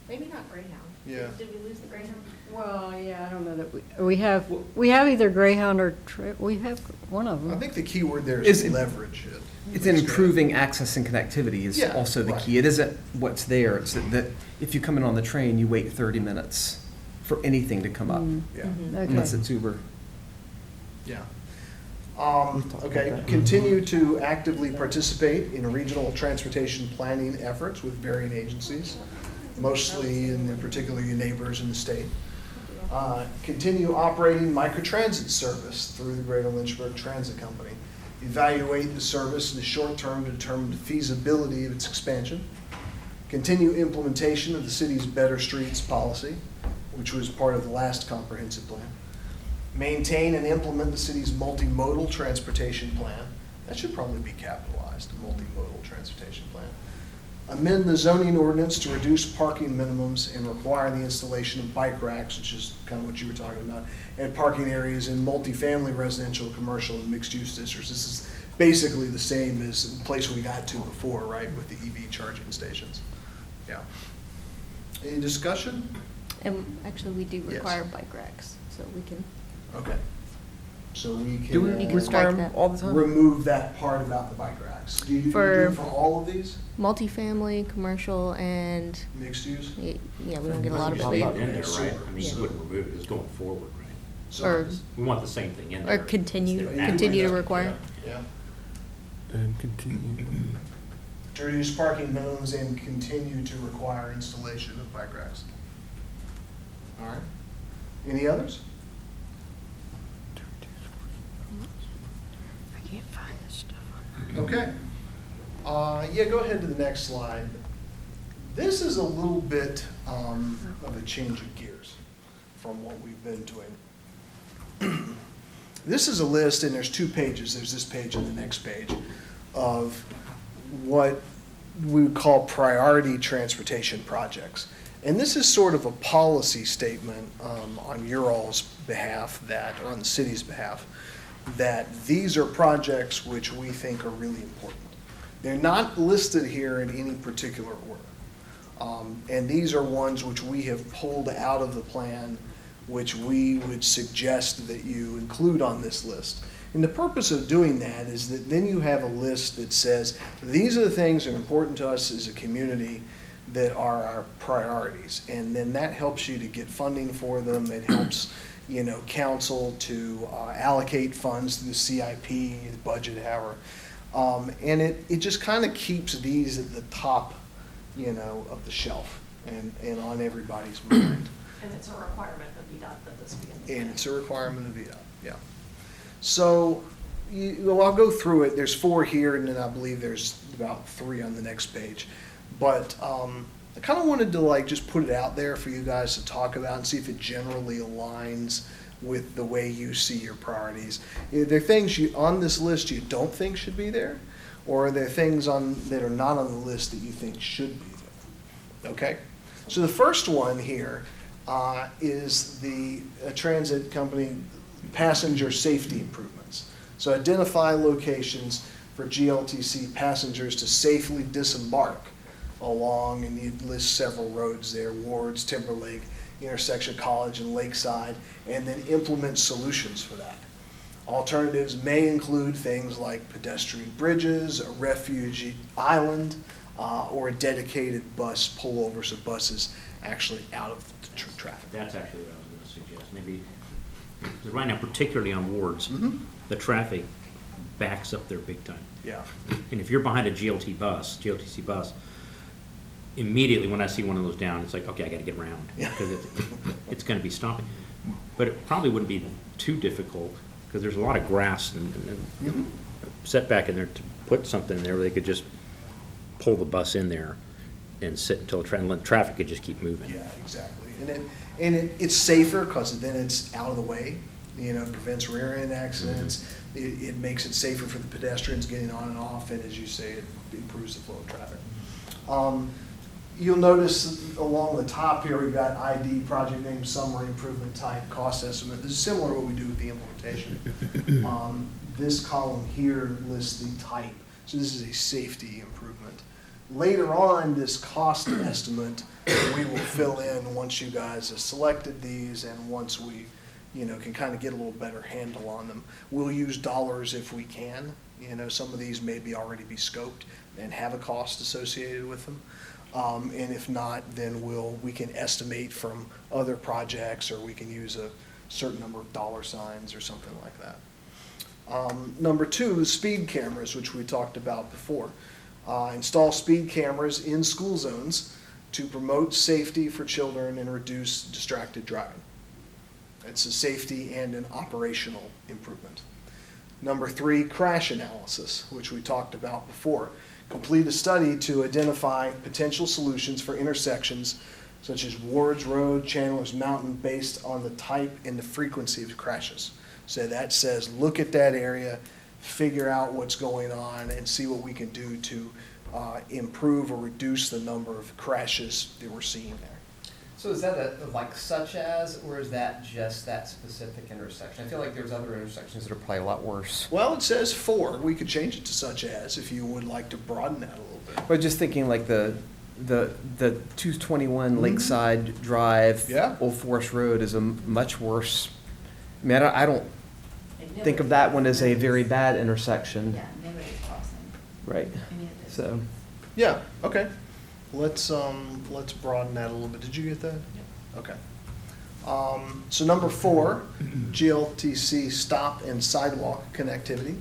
Maybe not Greyhound. Yeah. Did we lose the Greyhound? Well, yeah, I don't know that we have either Greyhound or, we have one of I them. think the key word there is Is- leverage it. It's in improving access and connectivity is Yeah, also the right. key. It isn't what's there, it's that if you come in on the train, you wait 30 minutes for anything to come up, Yeah, unless Okay. it's Uber. yeah. talked Okay, about that. continue to actively participate in regional transportation planning efforts with varying agencies, mostly in particular your neighbors in the state. Continue operating microtransit service through the Greater Lynchburg Transit Company. Evaluate the service in the short term to determine the feasibility of its expansion. Continue implementation of the city's Better Streets policy, which was part of the last comprehensive plan. Maintain and implement the city's multimodal transportation plan. That should probably be capitalized, multimodal transportation plan. Amend the zoning ordinance to reduce parking minimums and require the installation of bike racks, which is kind of what you were talking about, and parking areas in multifamily, residential, commercial, and mixed-use districts. This is basically the same as the place we got to before, right, with the EV charging stations. Yeah. Any discussion? And actually, we do Yes. require bike racks, so we can, Okay. So we Do we can You can strike require them that. all the time? remove that part about the bike racks. Do you do For- it for all of these, multifamily, commercial, and, mixed use? yeah, we don't get a lot of Just leave it. it in there, right? I mean, Yeah. you wouldn't remove it, it's going forward, right? So- Or, We want the same thing in or there. continue, Instead of continue to adding. require. Yeah. And continue. To reduce parking minimums and continue to require installation of bike racks. All right. Any others? I can't find this stuff. Okay. Yeah, go ahead to the next slide. This is a little bit of a change of gears from what we've been doing. This is a list, and there's 2 pages, there's this page and the next page, of what we would call priority transportation projects. And this is sort of a policy statement on your all's behalf that, or on the city's behalf, that these are projects which we think are really important. They're not listed here in any particular order. And these are ones which we have pulled out of the plan, which we would suggest that you include on this list. And the purpose of doing that is that then you have a list that says, these are the things that are important to us as a community that are our priorities. And then that helps you to get funding for them. It helps, council to allocate funds through the CIP, the budget, however. And it just kind of keeps these at the top, of the shelf and on everybody's mind. And it's a requirement of VDOT that this be in the plan. And it's a requirement of VDOT, yeah. So, I'll go through it. There's 4 here, and then I believe there's about 3 on the next page. But I kind of wanted to just put it out there for you guys to talk about and see if it generally aligns with the way you see your priorities. Are there things on this list you don't think should be there? Or are there things that are not on the list that you think should be there? Okay? So the first one here is the transit company passenger safety improvements. So identify locations for GLTC passengers to safely disembark along, and you list several roads there, Wards, Timberlake, intersection College and Lakeside, and then implement solutions for that. Alternatives may include things like pedestrian bridges, a refuge island, or a dedicated bus pullover so buses actually out of the traffic. That's actually what I was gonna suggest, maybe, because right now, particularly on wards, the traffic backs up there big time. Yeah. And if you're behind a GLTC bus, immediately when I see one of those down, it's like, okay, I gotta get around, Yeah. because it's gonna be stopping. But it probably wouldn't be too difficult, because there's a lot of grass and setback in there to put something there where they could just pull the bus in there and sit until the traffic could just keep moving. Yeah, exactly. And it's safer because then it's out of the way, prevents rear end accidents. It makes it safer for the pedestrians getting on and off, and as you say, it improves the flow of traffic. You'll notice along the top here, we've got ID, project name, summary, improvement type, cost estimate. This is similar to what we do with the implementation. This column here lists the type. So this is a safety improvement. Later on, this cost estimate, we will fill in once you guys have selected these and once we, can kind of get a little better handle on them. We'll use dollars if we can. Some of these may already be scoped and have a cost associated with them. And if not, then we can estimate from other projects, or we can use a certain number of dollar signs or something like that. Number 2 is speed cameras, which we talked about before. Install speed cameras in school zones to promote safety for children and reduce distracted driving. It's a safety and an operational improvement. Number 3, crash analysis, which we talked about before. Complete a study to identify potential solutions for intersections such as Ward's Road, Chandler's Mountain, based on the type and the frequency of crashes. So that says, look at that area, figure out what's going on, and see what we can do to improve or reduce the number of crashes that we're seeing there. So is that like such as, or is that just that specific intersection? I feel like there's other intersections that are probably a lot worse. Well, it says 4. We could change it to such as if you would like to broaden that a little bit. But just thinking like the 221 Lakeside Drive, Yeah. Old Forest Road is a much worse. I mean, I don't think of that one as a very bad intersection. Yeah, nobody's crossing Right. any of this. So, Yeah, okay. Let's broaden that a little bit. Did you get that? Okay. So number 4, GLTC stop and sidewalk connectivity.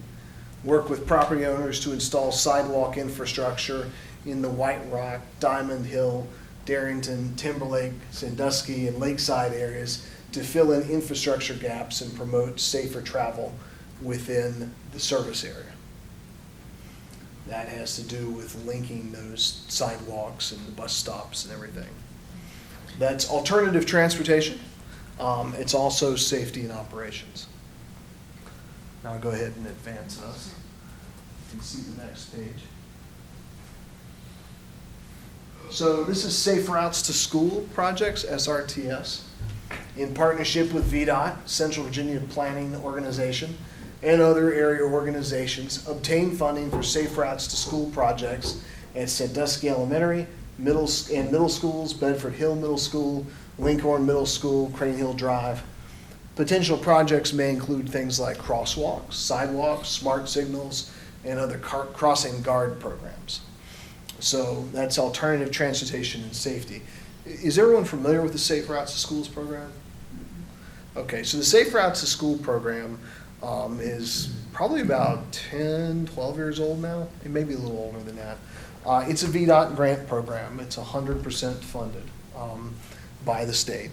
Work with property owners to install sidewalk infrastructure in the White Rock, Diamond Hill, Darrington, Timberlake, Sandusky, and Lakeside areas to fill in infrastructure gaps and promote safer travel within the service area. That has to do with linking those sidewalks and the bus stops and everything. That's alternative transportation. It's also safety and operations. Now I'll go ahead and advance us. You can see the next page. So this is Safe Routes to School Projects, SRTS, in partnership with VDOT, Central Virginia Planning Organization, and other area organizations, obtain funding for Safe Routes to School projects at Sandusky Elementary, middle schools, Bedford Hill Middle School, Lincoln Middle School, Crane Hill Drive. Potential projects may include things like crosswalks, sidewalks, smart signals, and other crossing guard programs. So that's alternative transportation and safety. Is everyone familiar with the Safe Routes to Schools program? Okay, so the Safe Routes to School program is probably about 10, 12 years old now. It may be a little older than that. It's a VDOT grant program. It's 100% funded by the state.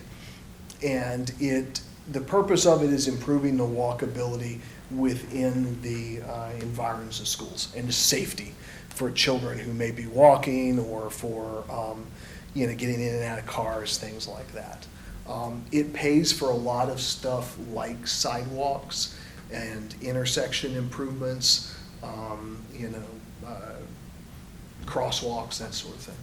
And the purpose of it is improving the walkability within the environs of schools and the safety for children who may be walking or for getting in and out of cars, things like that. It pays for a lot of stuff like sidewalks and intersection improvements, crosswalks, that sort of thing.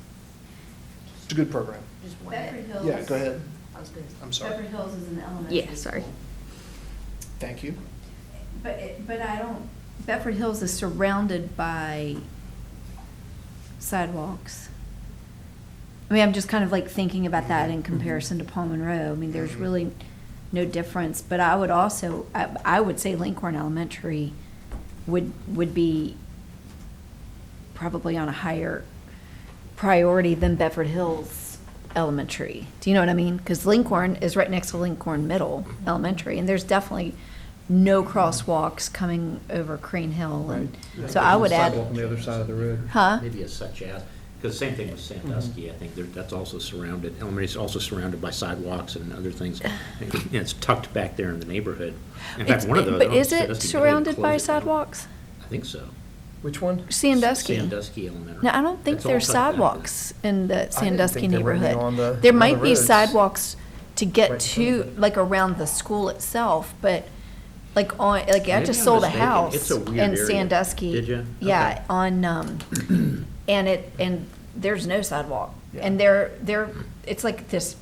It's a good program. Bedford Hills. Yeah, go ahead. I was gonna- I'm sorry. Bedford Hills is an elementary. Yeah, sorry. school. Thank you. But I don't, Bedford Hills is surrounded by sidewalks. I mean, I'm just kind of like thinking about that in comparison to Paul Monroe. I mean, there's really no difference, but I would also, I would say Lincoln Elementary would be probably on a higher priority than Bedford Hills Elementary. Do you know what I mean? Because Lincoln is right next to Lincoln Middle Elementary, and there's definitely no crosswalks coming over Crane Hill, and so I would add. Sidewalk on the other side of the road. Huh? Maybe a such as, because same thing with Sandusky, I think that's also surrounded, elementary is also surrounded by sidewalks and other things. And it's tucked back there in the neighborhood. In fact, one of those. But is it Sandusky surrounded closed by it down. sidewalks? I think so. which one? Sandusky. Sandusky Elementary. No, I don't think It's all there's tucked back there. sidewalks in the Sandusky think there were any neighborhood. on the- There on might the be roads. sidewalks to get Right. to, like, around the school itself, but like I Maybe just I'm sold a mistaken. house It's a weird in area. Sandusky. Did you? Yeah, Okay. on, and there's no sidewalk. Yeah. And it's like this,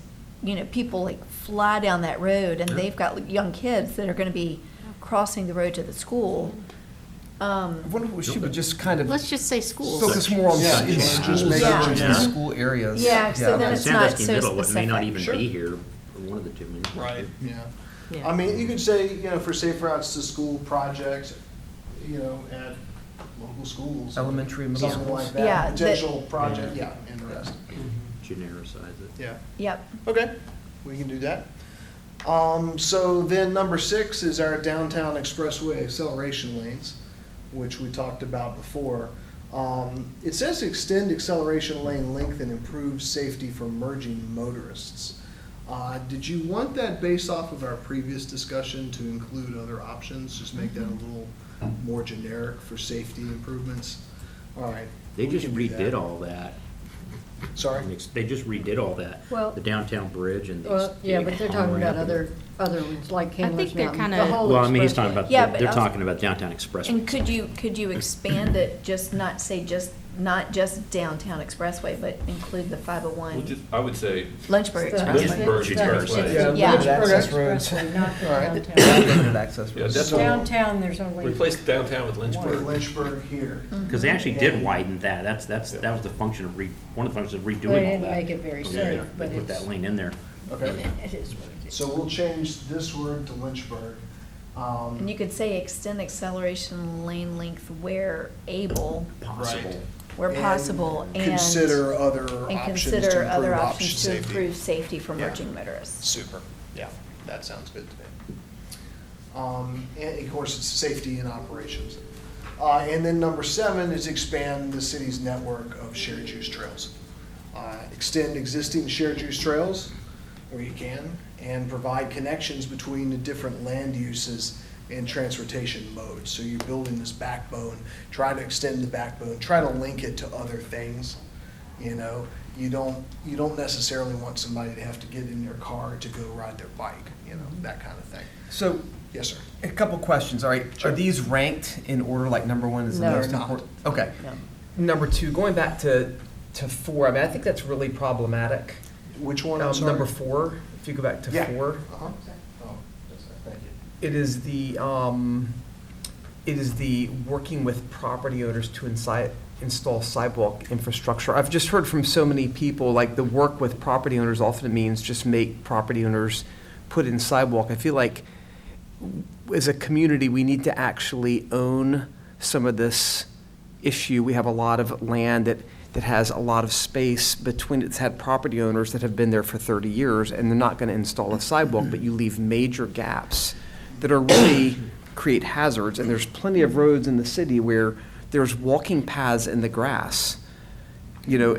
people like fly down that road, and they've got young kids that are gonna be crossing the road to the school. I wonder if she would just kind of Let's just say schools. focus more on Yeah, in just schools, make it in general. school areas. Yeah, so then it's not Sandusky so Middle may not specific. even Sure. be here, or one of the two. maybe. Right, yeah. Yeah. I mean, you could say, you know, for safe routes to school projects, you know, at local schools. Elementary, middle Something schools. like that, Yeah, potential project, yeah, interesting. Genericize it. Yeah, Yep. okay, we can do that. So then number 6 is our downtown expressway acceleration lanes, which we talked about before. It says extend acceleration lane length and improve safety for merging motorists. Did you want that based off of our previous discussion to include other options? Just make that a little more generic for safety improvements? All right. They we just can do that. redid all that. Sorry? They just redid all that. Well- The downtown bridge and these. Well, yeah, big but they're talking on-ramp about and- other ones, like Candler's they're Mountain. kinda- the whole Well, I mean, he's expressway. talking about, Yeah, but they're also- talking about downtown expressway. And could you expand it, just not say not just downtown expressway, but include the 501 I would say Lynchburg The- Expressway? Lynchburg the- Expressway. Yeah, Yeah. limited access Okay. roads. Expressway, not the All right. downtown. Limited access Yeah, roads. that's So- Downtown, there's only. Replace downtown with Or Lynchburg. Lynchburg here. Because they actually did widen that. That was the function of one of the functions of redoing all that. They didn't make it very Yeah, safe, but They put it's. that lane in there. Okay, It is what it is. so we'll change this word to Lynchburg. And you could say extend acceleration lane length where able, Possible. where And possible, and. Consider other And options to consider other improve options to safety. improve safety for Yeah. merging motorists. Super, yeah, that sounds good to me. And of course, it's safety and operations. And then number 7 is expand the city's network of shared use trails. Extend existing shared use trails where you can, and provide connections between the different land uses and transportation modes. So you're building this backbone, try to extend the backbone, try to link it to other things. You know, you don't necessarily want somebody to have to get in their car to go ride their bike, you know, that kind of thing. So, Yes, sir. a couple questions, all right? Sure. Are these ranked in order, like number 1 is the No. most They're not. important? Okay. No. Number 2, going back to 4, I mean, I think that's really problematic. Which one, I'm sorry? Number 4, if you go back to Yeah. 4. Uh-huh. Oh, yes, sir. Thank you. It is the working with property owners to install sidewalk infrastructure. I've just heard from so many people, like the work with property owners often means just make property owners put in sidewalk. I feel like as a community, we need to actually own some of this issue. We have a lot of land that has a lot of space between, it's had property owners that have been there for 30 years, and they're not going to install a sidewalk, but you leave major gaps that are really create hazards. And there's plenty of roads in the city where there's walking paths in the grass, you know,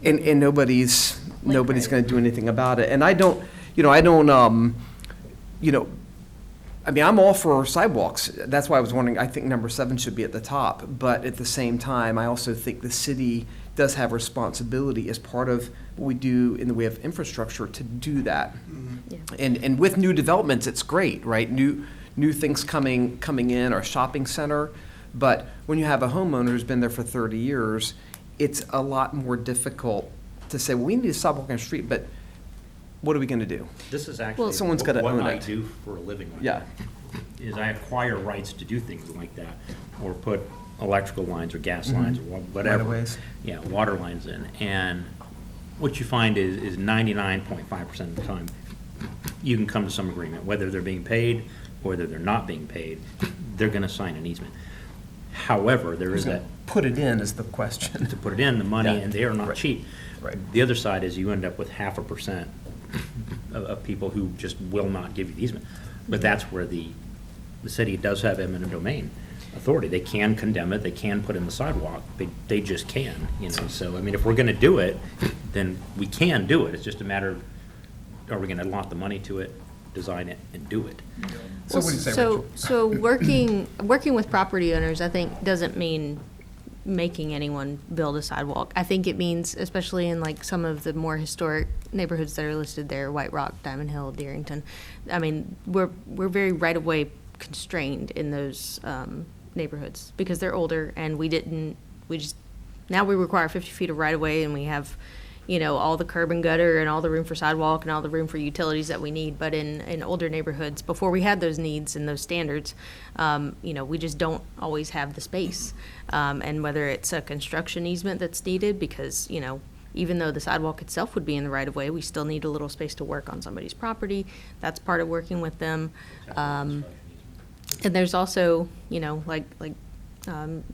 and nobody's going to do anything about it. And I mean, I'm all for sidewalks. That's why I was wondering, I think number 7 should be at the top. But at the same time, I also think the city does have responsibility as part of what we do in the way of infrastructure to do that. Yeah. And with new developments, it's great, right? New things coming in, our shopping center. But when you have a homeowner who's been there for 30 years, it's a lot more difficult to say, well, we need a sidewalk on the street, but what are we going to do? This is actually someone's gotta what own I it. do for a living. right Yeah. now, Is I acquire rights to do things like that, or put electrical lines or gas lines or whatever. Right-of-ways. Yeah, water lines in. And what you find is 99.5% of the time, you can come to some agreement, whether they're being paid or whether they're not being paid, they're gonna sign an easement. However, there is that, Put it in is the question. to put it in, the money, Yeah. and they are not Right. cheap. Right. The other side is you end up with 0.5% of people who just will not give you the easement. But that's where the city does have eminent domain authority. They can condemn it, they can put in the sidewalk, they just can, you know. So, I mean, if we're gonna do it, then we can do it. It's just a matter of, are we gonna allot the money to it, design it, and do it? So what do you say, So, Rachel? so working with property owners, I think, doesn't mean making anyone build a sidewalk. I think it means, especially in like some of the more historic neighborhoods that are listed there, White Rock, Diamond Hill, Deerington. I mean, we're very right-of-way constrained in those neighborhoods because they're older and we require 50 feet of right-of-way and we have, all the curb and gutter and all the room for sidewalk and all the room for utilities that we need. But in older neighborhoods, before we had those needs and those standards, we just don't always have the space. And whether it's a construction easement that's needed, because, even though the sidewalk itself would be in the right of way, we still need a little space to work on somebody's property. That's part of working with them. And there's also, like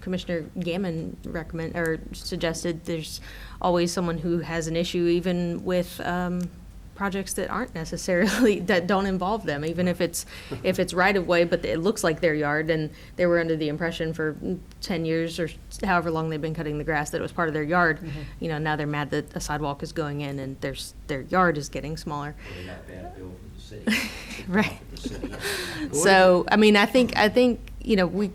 Commissioner Gammon suggested, there's always someone who has an issue even with projects that aren't necessarily, that don't involve them, even if it's right of way, but it looks like their yard, and they were under the impression for 10 years or however long they've been cutting the grass that it was part of their yard. Now they're mad that a sidewalk is going in and their yard is getting smaller. They got a bad bill from the city. Right. The city. So, I think, we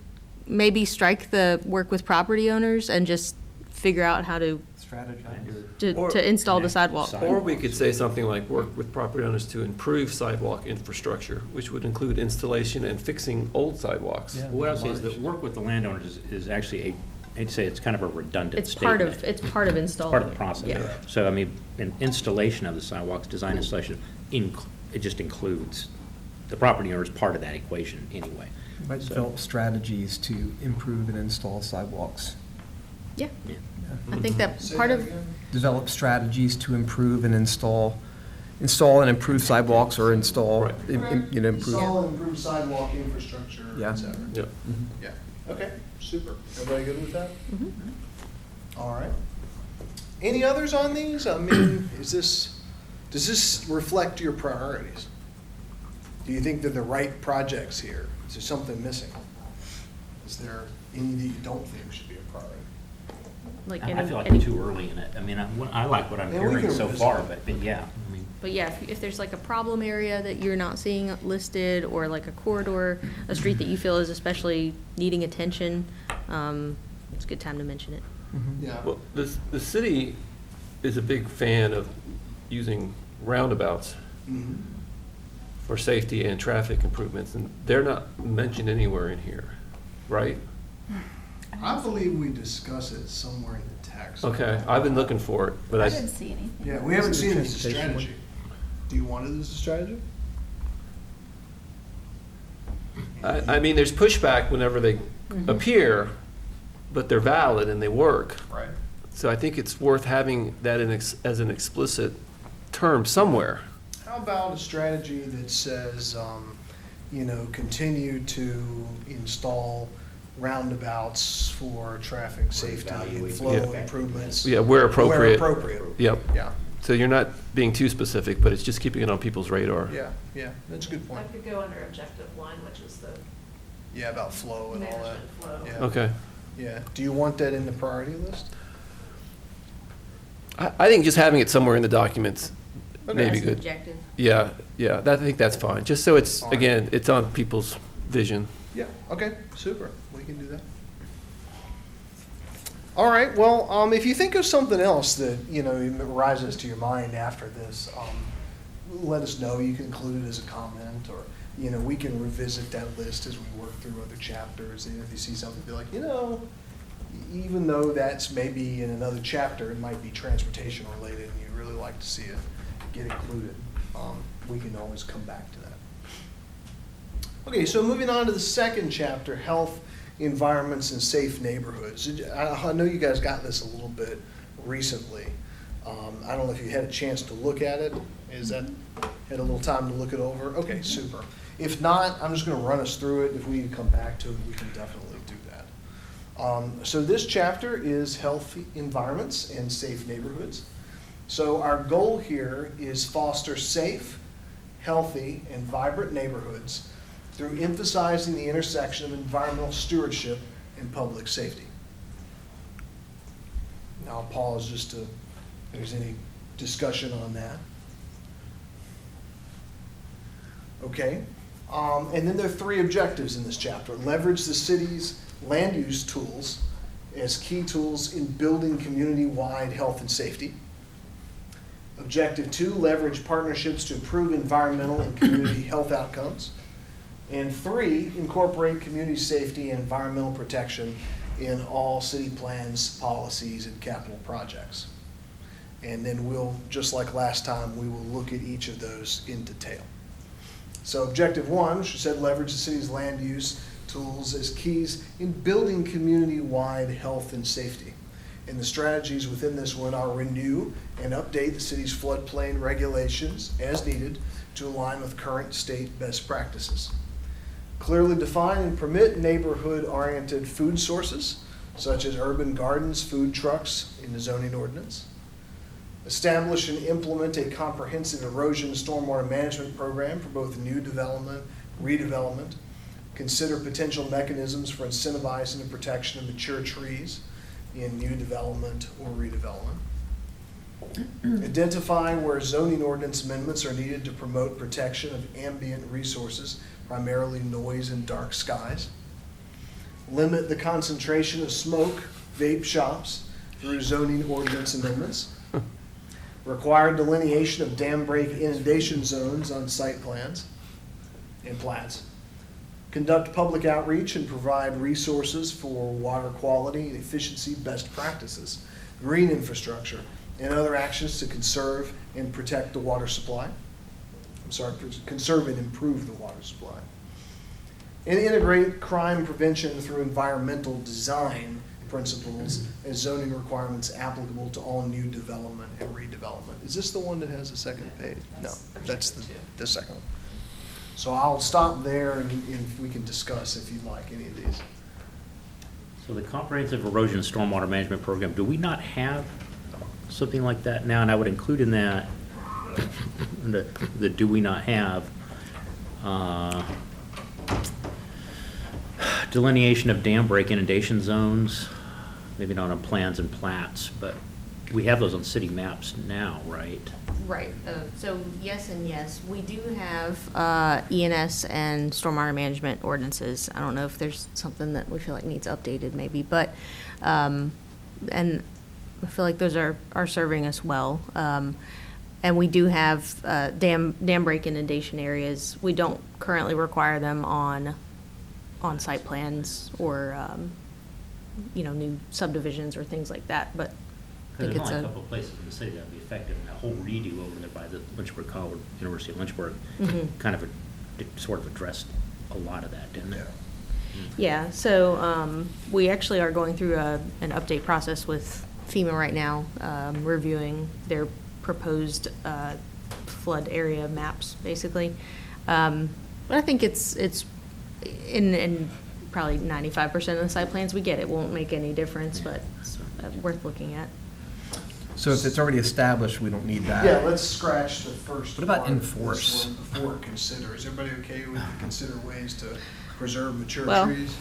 maybe strike the work with property owners and just figure out how to Strategy. install the sidewalk. Or we could say something like work with property owners to improve sidewalk infrastructure, which would include installation and fixing old sidewalks. Yeah. What I'll say is that work with the landowners is actually I'd say it's kind of a redundant It's statement. part of installing. Part of the process. Yeah. So, an installation of the sidewalks, design installation, it just includes, the property owner is part of that equation anyway. Might So- develop strategies to improve and install sidewalks. Yeah, Yeah. I think that Say part that of, again? Develop strategies to improve and install and improve sidewalks or install, Right. improve. Install and improve sidewalk infrastructure, Yeah. et cetera. Yep. Yeah, okay, super. Everybody good with that? All right. Any others on these? I mean, does this reflect your priorities? Do you think they're the right projects here? Is there something missing? Is there any that you don't think should be a priority? like, I feel like any- we're too early in it. I mean, I like what I'm Yeah, we hearing can so revisit far, it. but yeah, I mean. But yeah, if there's like a problem area that you're not seeing listed, or like a corridor, a street that you feel is especially needing attention, it's a good time to mention it. Yeah. Well, the city is a big fan of using roundabouts Mhm. for safety and traffic improvements, and they're not mentioned anywhere in here, right? I believe we discuss it somewhere in the text. Okay, I've been looking for it, but I didn't see anything. Yeah, we haven't seen it as a Transportation one. strategy. Do you want it as a strategy? I mean, there's pushback whenever they appear, but they're valid and they work. Right. So I think it's worth having that as an explicit term somewhere. How about a strategy that says, continue to install roundabouts for traffic safety and evaluate flow Yeah. improvements? Yeah, where appropriate. Where appropriate. Yep. Yeah, So you're not being too specific, but it's just keeping it on people's radar. yeah, that's a good point. That could go under objective one, which is the Yeah, about flow and all that. management flow. Yeah. Okay. Yeah, do you want that in the priority list? I think just having it somewhere in the documents may be As an good. objective. Yeah, I think that's fine, just so it's, Fine. again, it's on people's vision. Yeah, okay, super, we can do that. All right, well, if you think of something else that, rises to your mind after this, let us know. You can include it as a comment, or, we can revisit that list as we work through other chapters. And if you see something, be like, even though that's maybe in another chapter, it might be transportation related, and you'd really like to see it get included, we can always come back to that. Okay, so moving on to the second chapter, health, environments, and safe neighborhoods. I know you guys got this a little bit recently. I don't know if you had a chance to look at it. Had a little time to look it over? Okay, super. If not, I'm just gonna run us through it. If we need to come back to it, we can definitely do that. So this chapter is healthy environments and safe neighborhoods. So our goal here is foster safe, healthy, and vibrant neighborhoods through emphasizing the intersection of environmental stewardship and public safety. Now I'll pause just to, if there's any discussion on that. Okay, and then there are three objectives in this chapter. Leverage the city's land use tools as key tools in building community-wide health and safety. Objective 2, leverage partnerships to improve environmental and community health outcomes. And 3, incorporate community safety and environmental protection in all city plans, policies, and capital projects. And then we'll, just like last time, we will look at each of those in detail. So objective one, she said, leverage the city's land use tools as keys in building community-wide health and safety. And the strategies within this one are renew and update the city's floodplain regulations as needed to align with current state best practices. Clearly define and permit neighborhood-oriented food sources, such as urban gardens, food trucks in the zoning ordinance. Establish and implement a comprehensive erosion and stormwater management program for both new development, redevelopment. Consider potential mechanisms for incentivizing the protection of mature trees in new development or redevelopment. Identify where zoning ordinance amendments are needed to promote protection of ambient resources, primarily noise and dark skies. Limit the concentration of smoke, vape shops through zoning ordinance amendments. Require delineation of dam break inundation zones on site plans and plats. Conduct public outreach and provide resources for water quality and efficiency best practices, green infrastructure, and other actions to conserve and protect the water supply. Conserve and improve the water supply. And integrate crime prevention through environmental design principles as zoning requirements applicable to all new development and redevelopment. Is this the one that has a second page? No, that's the second one. So I'll stop there and we can discuss if you'd like any of these. So the comprehensive erosion and stormwater management program, do we not have something like that now? And I would include in that, the do we not have, delineation of dam break inundation zones, maybe not on plans and plats, but we have those on city maps now, right? Right, so yes and yes. We do have ENS and stormwater management ordinances. I don't know if there's something that we feel like needs updated maybe, but, and I feel like those are serving us well. And we do have dam break inundation areas. We don't currently require them on site plans or, new subdivisions or things like that, but I think There's it's only a couple of places in the city that would be effective, and that whole redo over there by the Lynchburg College, University of Lynchburg, kind of sort of addressed a lot of that, didn't it? Yeah, so we actually are going through an update process with FEMA right now, reviewing their proposed flood area maps, basically. But I think it's in probably 95% of the site plans we get. It won't make any difference, but it's worth looking at. So if it's already established, we don't need that. Yeah, let's scratch the first. What about part of this enforce? one Before consider, is everybody okay with the consider ways to preserve mature Well, trees?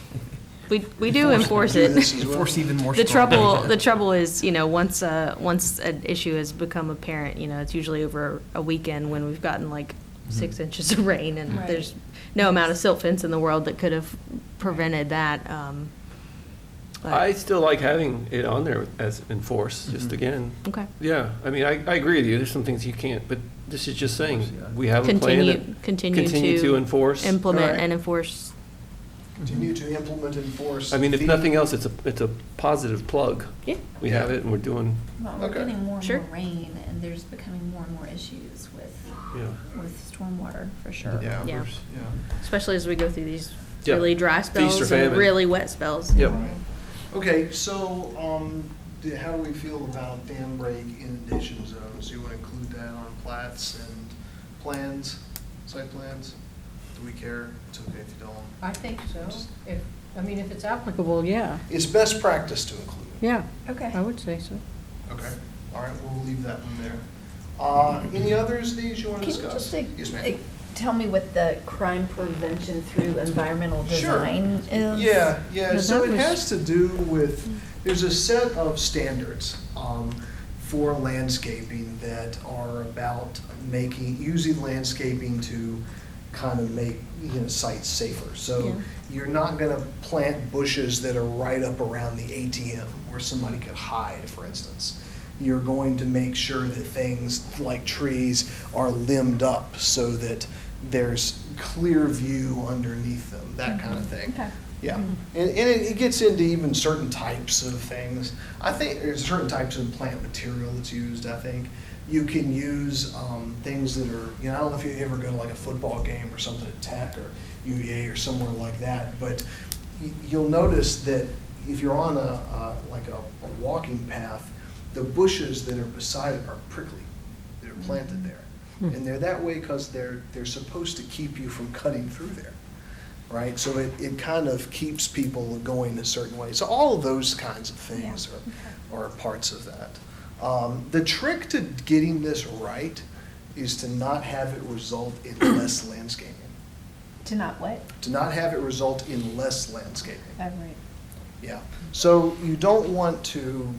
We do enforce it. this as well. Enforce even more The strongly. trouble is, once an issue has become apparent, it's usually over a weekend when we've gotten like 6 inches of rain, and Right. there's no amount of silt fence in the world that could have prevented that. But- I still like having it on there as enforce, just again. Okay. Yeah, I mean, I agree with you, there's some things you can't, but this is just saying, Yeah. we have a plan that Continue to enforce. implement Alright. and enforce. Continue to implement and enforce. I mean, if the- nothing else, it's a positive plug. Yeah. We have it and we're doing, Well, we're Okay. getting more and Sure. more rain, and there's becoming more and more issues yeah. with stormwater, for sure. Yeah. Yeah. Yeah. Especially as we go through these Yeah. really dry Feast or spells and famine. really wet spells. Yep. Okay, so, how do we feel about dam break inundation zones? Do you want to include that on plats and plans, site plans? Do we care? It's okay if you don't. I think so. If it's applicable, yeah. It's best practice to include it. Yeah, Okay. I would say so. Okay, all right, we'll leave that one there. Any others, these you want to Can you discuss? just Yes, ma'am. tell me what the crime prevention through environmental Sure. design is? Yeah, Yeah, so that it was- has to do with, there's a set of standards for landscaping that are about using landscaping to kind of make, sites safer. So Yeah. you're not gonna plant bushes that are right up around the ATM where somebody could hide, for instance. You're going to make sure that things like trees are limbed up so that there's clear view underneath them, that kind of thing. Okay. Yeah, and it gets into even certain types of things. I think there's certain types of plant material that's used, I think. You can use things that are, I don't know if you ever go to like a football game or something at Tech or UEA or somewhere like that, but you'll notice that if you're on a walking path, the bushes that are beside it are prickly. They're planted there. And they're that way because they're supposed to keep you from cutting through there, right? So it kind of keeps people going a certain way. So all of those kinds of things are parts of that. The trick to getting this right is to not have it result in less landscaping. To not what? To not have it result in less landscaping. Oh, right. Yeah, so you don't want to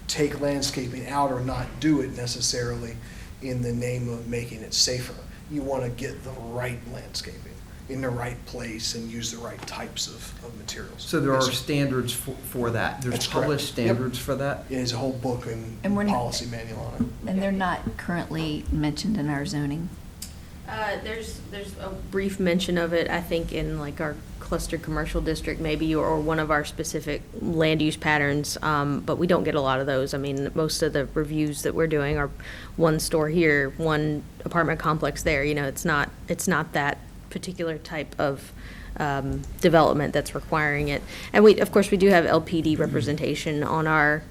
take landscaping out or not do it necessarily in the name of making it safer. You want to get the right landscaping in the right place and use the right types of materials. So there are Yes, sir. standards for that? There's That's correct. published Yep. standards for that? Yeah, there's a whole book And we're and not- policy manual on it. And they're not currently mentioned in our zoning. There's a brief mention of it, I think, in like our cluster commercial district maybe, or one of our specific land use patterns, but we don't get a lot of those. I mean, most of the reviews that we're doing are one store here, one apartment complex there, it's not that particular type of development that's requiring it. And of course, we do have LPD representation on our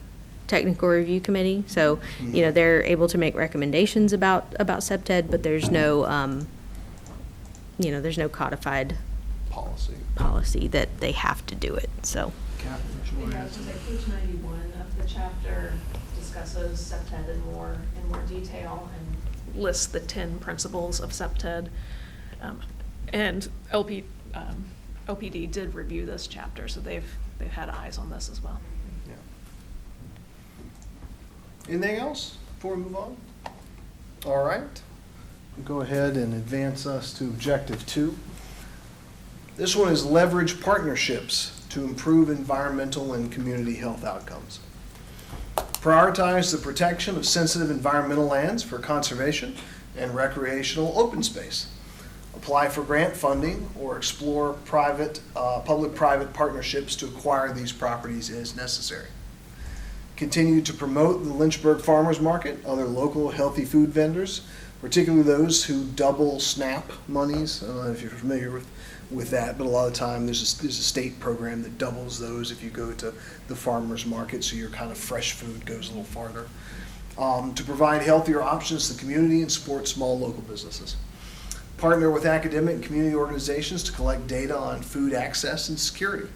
technical review committee, so, they're able to make recommendations about SEPTED, but there's no, there's no codified policy that they have to do it, so. Yeah, I was gonna say, page 91 of the chapter discusses SEPTED in more detail and lists the 10 principles of SEPTED. And OPD did review this chapter, so they've had eyes on this as well. Yeah. Anything else before we move on? All right. We'll go ahead and advance us to objective 2. This one is leverage partnerships to improve environmental and community health outcomes. Prioritize the protection of sensitive environmental lands for conservation and recreational open space. Apply for grant funding or explore public-private partnerships to acquire these properties as necessary. Continue to promote the Lynchburg Farmers Market, other local healthy food vendors, particularly those who double SNAP monies. I don't know if you're familiar with that, but a lot of the time there's a state program that doubles those if you go to the farmers market, so your kind of fresh food goes a little farther. To provide healthier options to the community and support small local businesses. Partner with academic and community organizations to collect data on food access and security,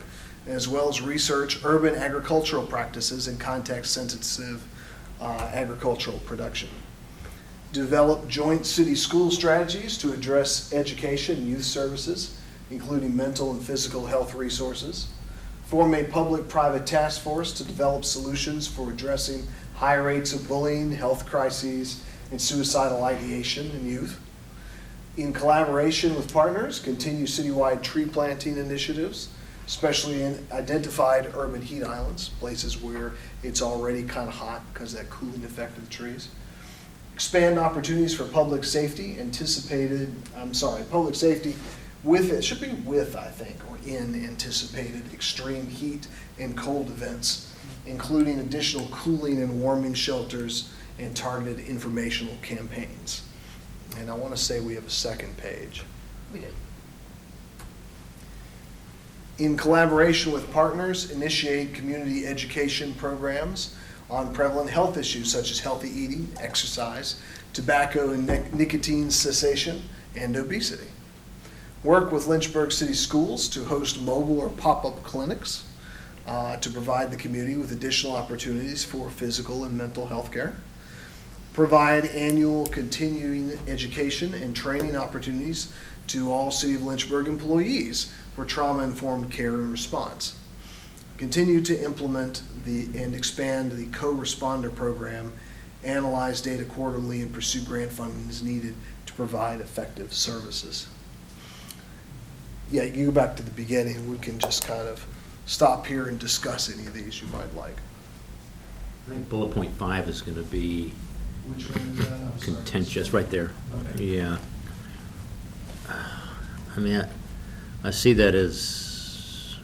as well as research urban agricultural practices and context-sensitive agricultural production. Develop joint city school strategies to address education and youth services, including mental and physical health resources. Form a public-private task force to develop solutions for addressing high rates of bullying, health crises, and suicidal ideation in youth. In collaboration with partners, continue citywide tree planting initiatives, especially in identified urban heat islands, places where it's already kind of hot because of that cooling effect of the trees. Expand opportunities for public safety, public safety with, it should be with, I think, or in anticipated extreme heat and cold events, including additional cooling and warming shelters and targeted informational campaigns. And I want to say we have a second page. We did. In collaboration with partners, initiate community education programs on prevalent health issues such as healthy eating, exercise, tobacco and nicotine cessation, and obesity. Work with Lynchburg City Schools to host mobile or pop-up clinics to provide the community with additional opportunities for physical and mental health care. Provide annual continuing education and training opportunities to all City of Lynchburg employees for trauma-informed care and response. Continue to implement and expand the co-responder program, analyze data quarterly, and pursue grant funding as needed to provide effective services. Yeah, you can go back to the beginning. We can just kind of stop here and discuss any of these you might like. I think bullet point 5 is going to be Which one is that? I'm sorry. contentious, right there. Okay. Yeah. I mean, I see that as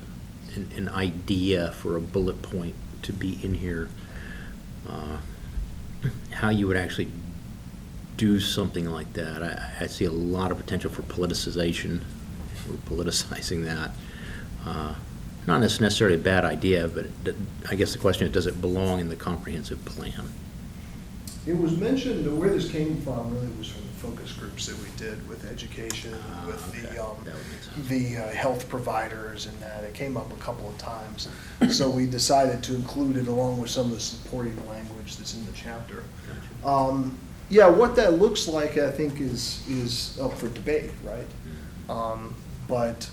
an idea for a bullet point to be in here, how you would actually do something like that. I see a lot of potential for politicization, or politicizing that. Not necessarily a bad idea, but I guess the question is, does it belong in the comprehensive plan? It was mentioned, where this came from really was from the focus groups that we did with education, with Okay. That would make sense. the health providers and that. It came up a couple of times. So we decided to include it along with some of the supporting language that's in the chapter. Gotcha. Yeah, what that looks like, I think, is up for debate, right? But,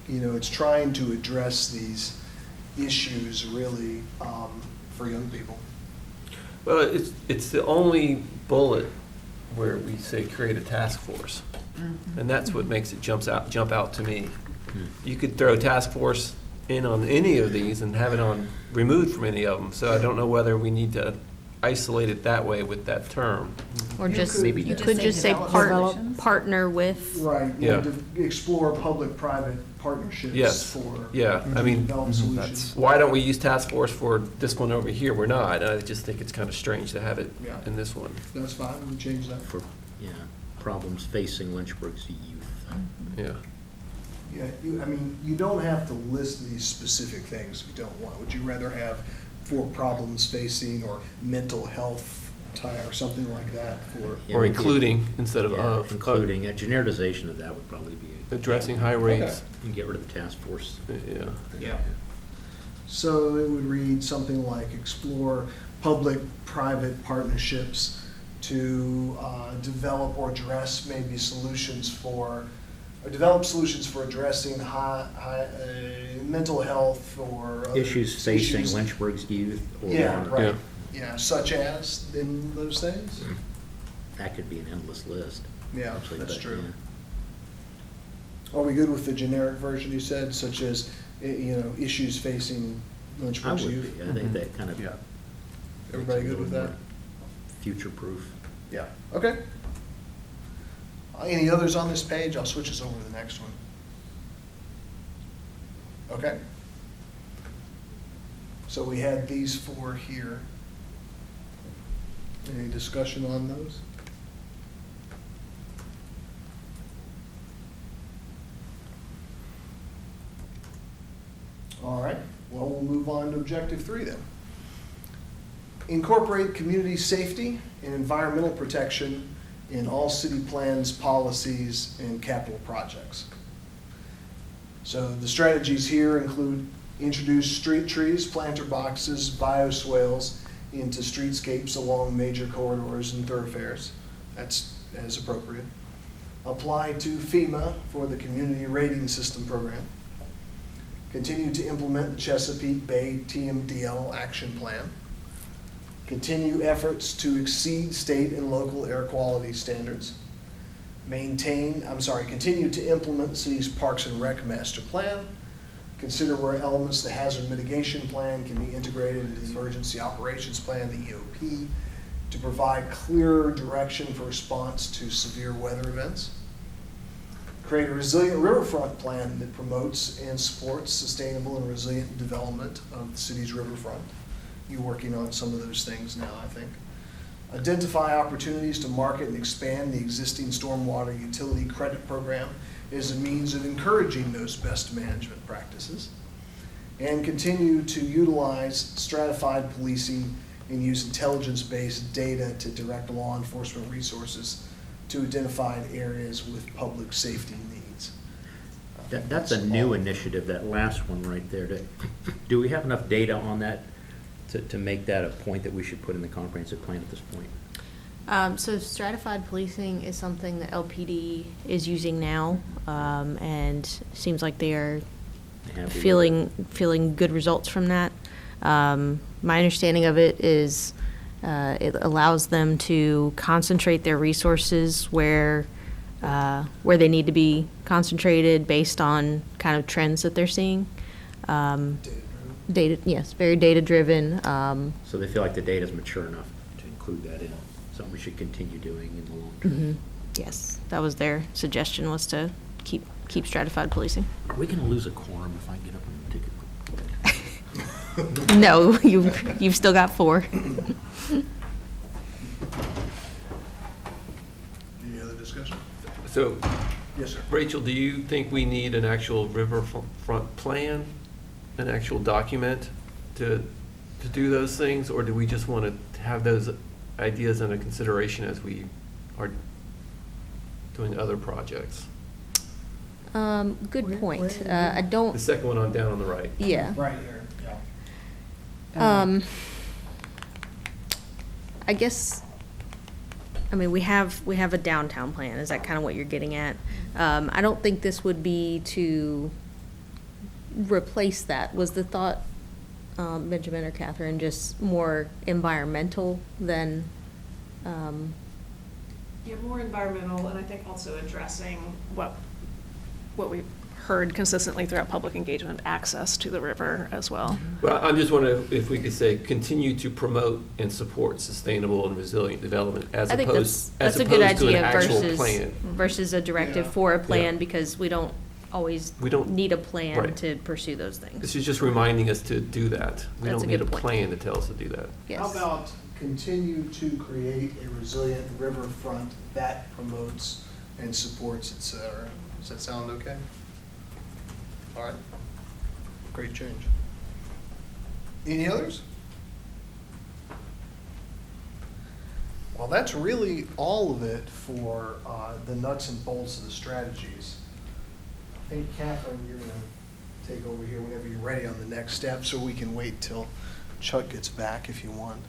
you know, it's trying to address these issues really for young people. Well, it's the only bullet where we say create a task force. And that's what makes it jump out to me. You could throw task force in on any of these and have it removed from any of them. So I don't know whether we need to isolate it that way with that term. Or You just, could- you You could just say develop partner with. Right, Yeah. to explore public-private partnerships Yes. for. Yeah, I mean, Develop solutions. why don't we use task force for this one over here? We're not. I just think it's kind of strange to have it Yeah. in this one. That's fine, we can change that. For, yeah, problems facing Lynchburg's youth. Yeah. Yeah, I mean, you don't have to list these specific things if you don't want. Would you rather have for problems facing or mental health or something like that for? Yeah, Or we could- including instead of Yeah, of. including, a generalization of that would probably be. Addressing high rates. And get rid of the task force. Yeah. Yeah. So it would read something like explore public-private partnerships to develop or address maybe solutions for, or develop solutions for addressing mental health or. other Issues facing issues. Lynchburg's youth. Or Yeah, right. Yeah. Yeah, such as in those things? That could be an endless list. Yeah, actually, that's but, true. yeah. Are we good with the generic version you said, such as, you know, issues facing I Lynchburg's would youth? be, I think that kind of. Yeah. Everybody good with that? Future-proof. Yeah, okay. Any others on this page? I'll switch us over to the next one. Okay. So we had these four here. Any discussion on those? All right, well, we'll move on to objective 3 then. Incorporate community safety and environmental protection in all city plans, policies, and capital projects. So the strategies here include introduce street trees, planter boxes, bioswales into streetscapes along major corridors and thoroughfares. That's as appropriate. Apply to FEMA for the Community Rating System Program. Continue to implement the Chesapeake Bay TMDL Action Plan. Continue efforts to exceed state and local air quality standards. Continue to implement the city's Parks and Rec Master Plan. Consider where elements of the Hazard Mitigation Plan can be integrated into the Emergency Operations Plan, the EOP, to provide clearer direction for response to severe weather events. Create a resilient riverfront plan that promotes and supports sustainable and resilient development of the city's riverfront. You're working on some of those things now, I think. Identify opportunities to market and expand the existing stormwater utility credit program as a means of encouraging those best management practices. And continue to utilize stratified policing and use intelligence-based data to direct law enforcement resources to identified areas with public safety needs. That's a new initiative, that last one right there. Do we have enough data on that to make that a point that we should put in the comprehensive plan at this point? So stratified policing is something that LPD is using now, and seems like they are Happy with feeling good results from that. My understanding of it is it allows them to concentrate their resources where they need to be concentrated based on kind of trends that they're seeing. Yes, very data-driven. So they feel like the data's mature enough to include that in, something we should continue doing in the long term. Yes, that was their suggestion, was to keep keep stratified policing. Are we gonna lose a quorum if I get up and take a quick? No, you've still got 4. Any other discussion? So, Yes, sir. Rachel, do you think we need an actual riverfront plan, an actual document to do those things? Or do we just want to have those ideas under consideration as we are doing other projects? Good point. I don't, The second one on down on the right. yeah. Right here, yeah. I guess, I mean, we have a downtown plan. Is that kind of what you're getting at? I don't think this would be to replace that. Was the thought, Benjamin or Catherine, just more environmental than, Yeah, more environmental, and I think also addressing what we've heard consistently throughout public engagement, access to the river as well. Well, I'm just wondering if we could say, continue to promote and support sustainable and resilient development as I think opposed that's to a good an idea actual versus, plan. versus a directive Yeah. for a plan, Yeah. because we don't always We don't- need a plan right. to pursue those things. This is just reminding us to do that. We That's don't a need good a point. plan to tell us to do that. Yes. How about continue to create a resilient riverfront that promotes and supports, et cetera? Does that sound okay? All right. Great change. Any others? Well, that's really all of it for the nuts and bolts of the strategies. I think, Catherine, you're going to take over here whenever you're ready on the next step, so we can wait till Chuck gets back if you want.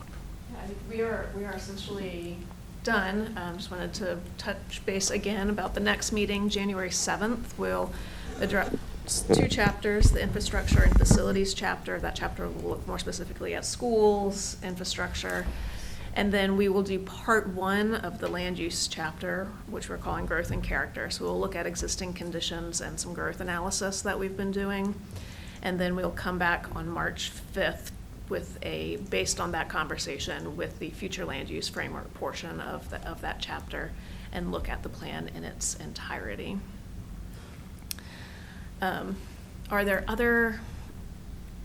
I think we are essentially done. Just wanted to touch base again about the next meeting, January 7th. We'll address 2 chapters, the infrastructure and facilities chapter. That chapter will look more specifically at schools, infrastructure. And then we will do part 1 of the land use chapter, which we're calling growth and character. So we'll look at existing conditions and some growth analysis that we've been doing. And then we'll come back on March 5th with based on that conversation, with the future land use framework portion of that chapter, and look at the plan in its entirety. Are there other,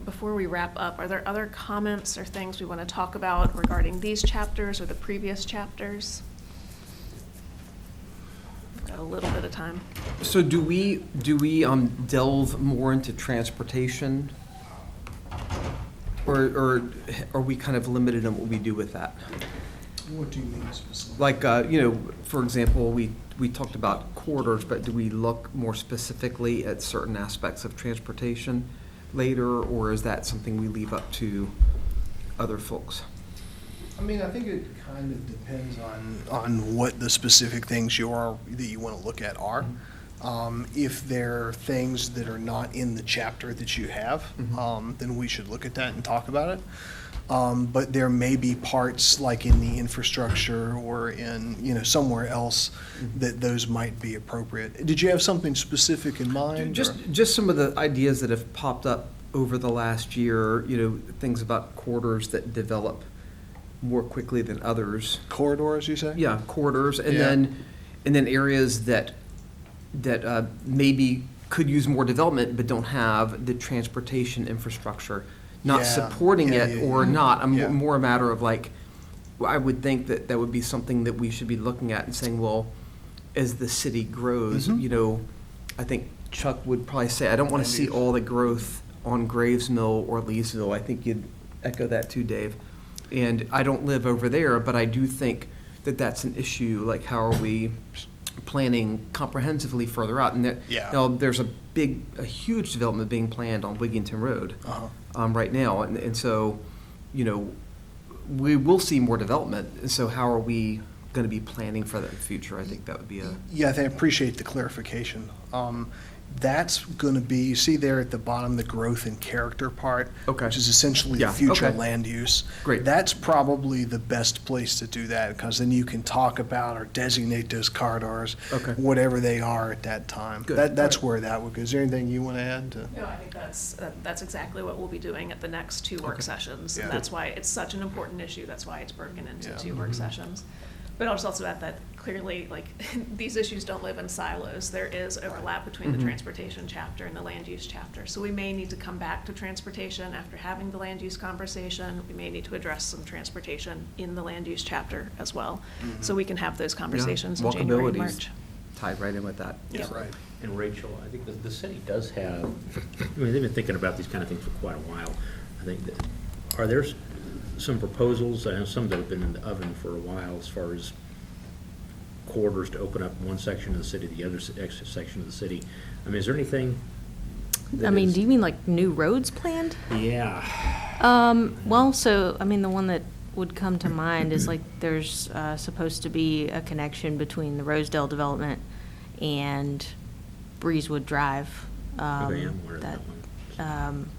before we wrap up, are there other comments or things we want to talk about regarding these chapters or the previous chapters? We've got a little bit of time. So do we delve more into transportation? Or are we kind of limited on what we do with that? What do you mean specifically? Like, for example, we talked about corridors, but do we look more specifically at certain aspects of transportation later, or is that something we leave up to other folks? I mean, I think it kind of depends on what the specific things that you want to look at are. If there are things that are not in the chapter that you have, then we should look at that and talk about it. But there may be parts like in the infrastructure or in, somewhere else that those might be appropriate. Did you have something specific in mind? or- Just some of the ideas that have popped up over the last year, things about corridors that develop more quickly than others. Corridors, you say? Yeah, corridors, and Yeah. then areas that maybe could use more development but don't have the transportation infrastructure. Not Yeah, supporting yeah, it yeah, or yeah. not, Yeah. more a matter of like, I would think that would be something that we should be looking at and saying, well, as the city grows, Mhm. I think Chuck would probably say, I don't want to see all the growth on Graves Mill or Leesville. I think you'd echo that too, Dave. And I don't live over there, but I do think that that's an issue, like how are we planning comprehensively further out? And Yeah. there's a huge development being planned on Wigginton Road Uh-huh. right now. And so, we will see more development. And so how are we going to be planning for that in the future? I think that would be Yeah, I appreciate the clarification. That's going to be, you see there at the bottom, the growth and character part, Okay. which is essentially Yeah, future okay. land use. Great. That's probably the best place to do that, because then you can talk about or designate those corridors, Okay. whatever they are at that time. Good. That's where that would go. Is there anything you want to add to? No, I think that's exactly what we'll be doing at the next 2 work sessions. Yeah. And that's why it's such an important issue. That's why it's broken into Yeah. 2 work sessions. But I'll just also add that clearly, like, these issues don't live in silos. There is overlap between the transportation chapter and the land use chapter. So we may need to come back to transportation after having the land use conversation. We may need to address some transportation in the land use chapter as well. So we can have those conversations in January and Walkability's March. tied right in with that. Yeah, right. And Rachel, I think the city does have, I mean, they've been thinking about these kind of things for quite a while. I think that, are there some proposals, I know some that have been in the oven for a while, as far as corridors to open up one section of the city, the other section of the city? I mean, is there anything that I mean, is- do you mean like new roads planned? Yeah. Well, so, I mean, the one that would come to mind is like, there's supposed to be a connection between the Rosedale development and Breezewood Drive. Okay, I'm aware of that one.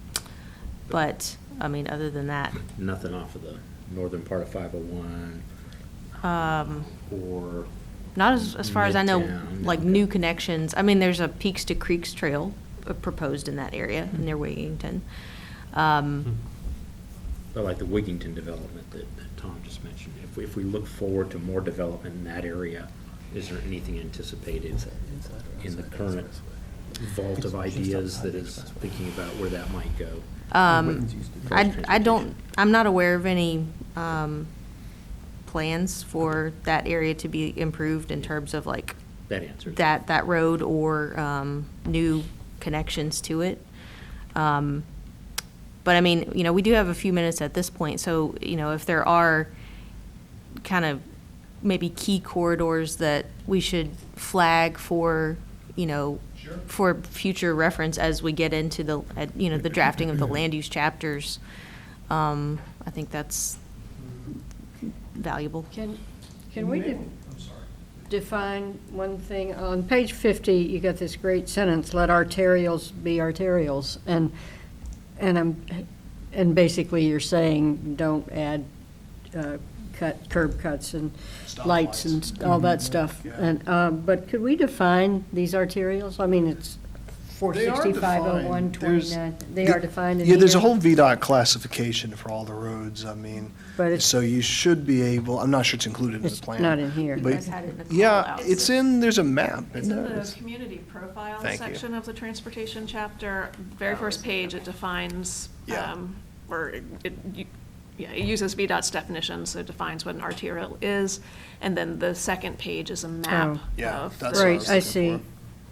But, I mean, other than that, Nothing off of the northern part of 501 or, not as far as I know, Midtown, like okay. new connections. I mean, there's a Peaks to Creeks trail proposed in that area near Wigington. but like the Wigington development that Tom just mentioned. If we look forward to more development in that area, is there anything anticipated in the current vault of ideas that is thinking about where that might go? I don't, I'm not aware of any plans for that area to be improved in terms of like That answers. that road or new connections to it. But I mean, you know, we do have a few minutes at this point, so, you know, if there are kind of maybe key corridors that we should flag for, you know, for future reference as we get into the, you know, the drafting of the land use chapters, I think that's valuable. Can we define one thing? On page 50, you got this great sentence, "Let arterials be arterials." And basically you're saying don't add curb cuts and lights and all that stuff. Yeah. And, but could we define these arterials? I mean, it's 460, 501, 29, they are defined in here? Yeah, there's a whole VDOT classification for all the roads, I mean, But it's- so you should be able, I'm not sure it's included in the It's plan. not in here. You But- guys had it in the Yeah, call-outs. it's in, there's a map. It's isn't in there? the community profile Thank you. section of the transportation chapter. Very first page, it defines, Yeah. or it uses VDOT's definition, so it defines what an arterial is. And then the second page is a map Oh. Yeah, of that's the what I Right, was I looking see. for.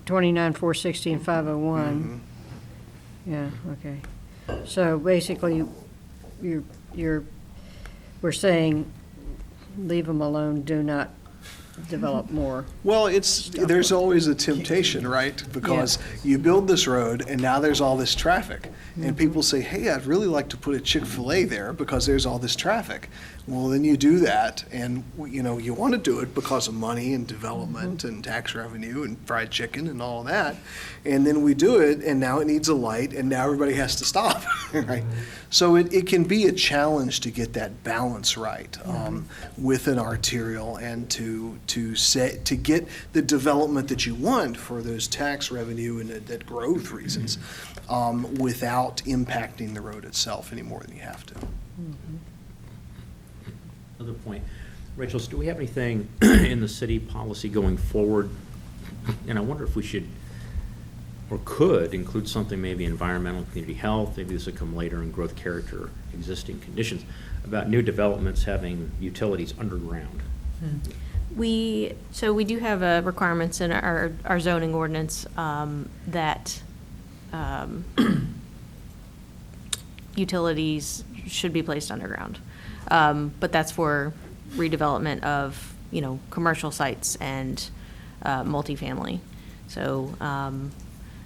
29, 460, and 501. Yeah, okay. So basically, we're saying, leave them alone, do not develop more. Well, there's always a temptation, right? Because you build this road and now there's all this traffic. And people say, hey, I'd really like to put a Chick-fil-A there because there's all this traffic. Well, then you do that and, you know, you want to do it because of money and development and tax revenue and fried chicken and all of that. And then we do it and now it needs a light and now everybody has to stop, right? So it can be a challenge to get that balance right with an arterial and to get the development that you want for those tax revenue and that growth reasons without impacting the road itself any more than you have to. Another point. Rachel, do we have anything in the city policy going forward? And I wonder if we should or could include something, maybe environmental, community health, maybe this will come later in growth character, existing conditions, about new developments having utilities underground. So we do have requirements in our zoning ordinance that utilities should be placed underground. But that's for redevelopment of, you know, commercial sites and multifamily. So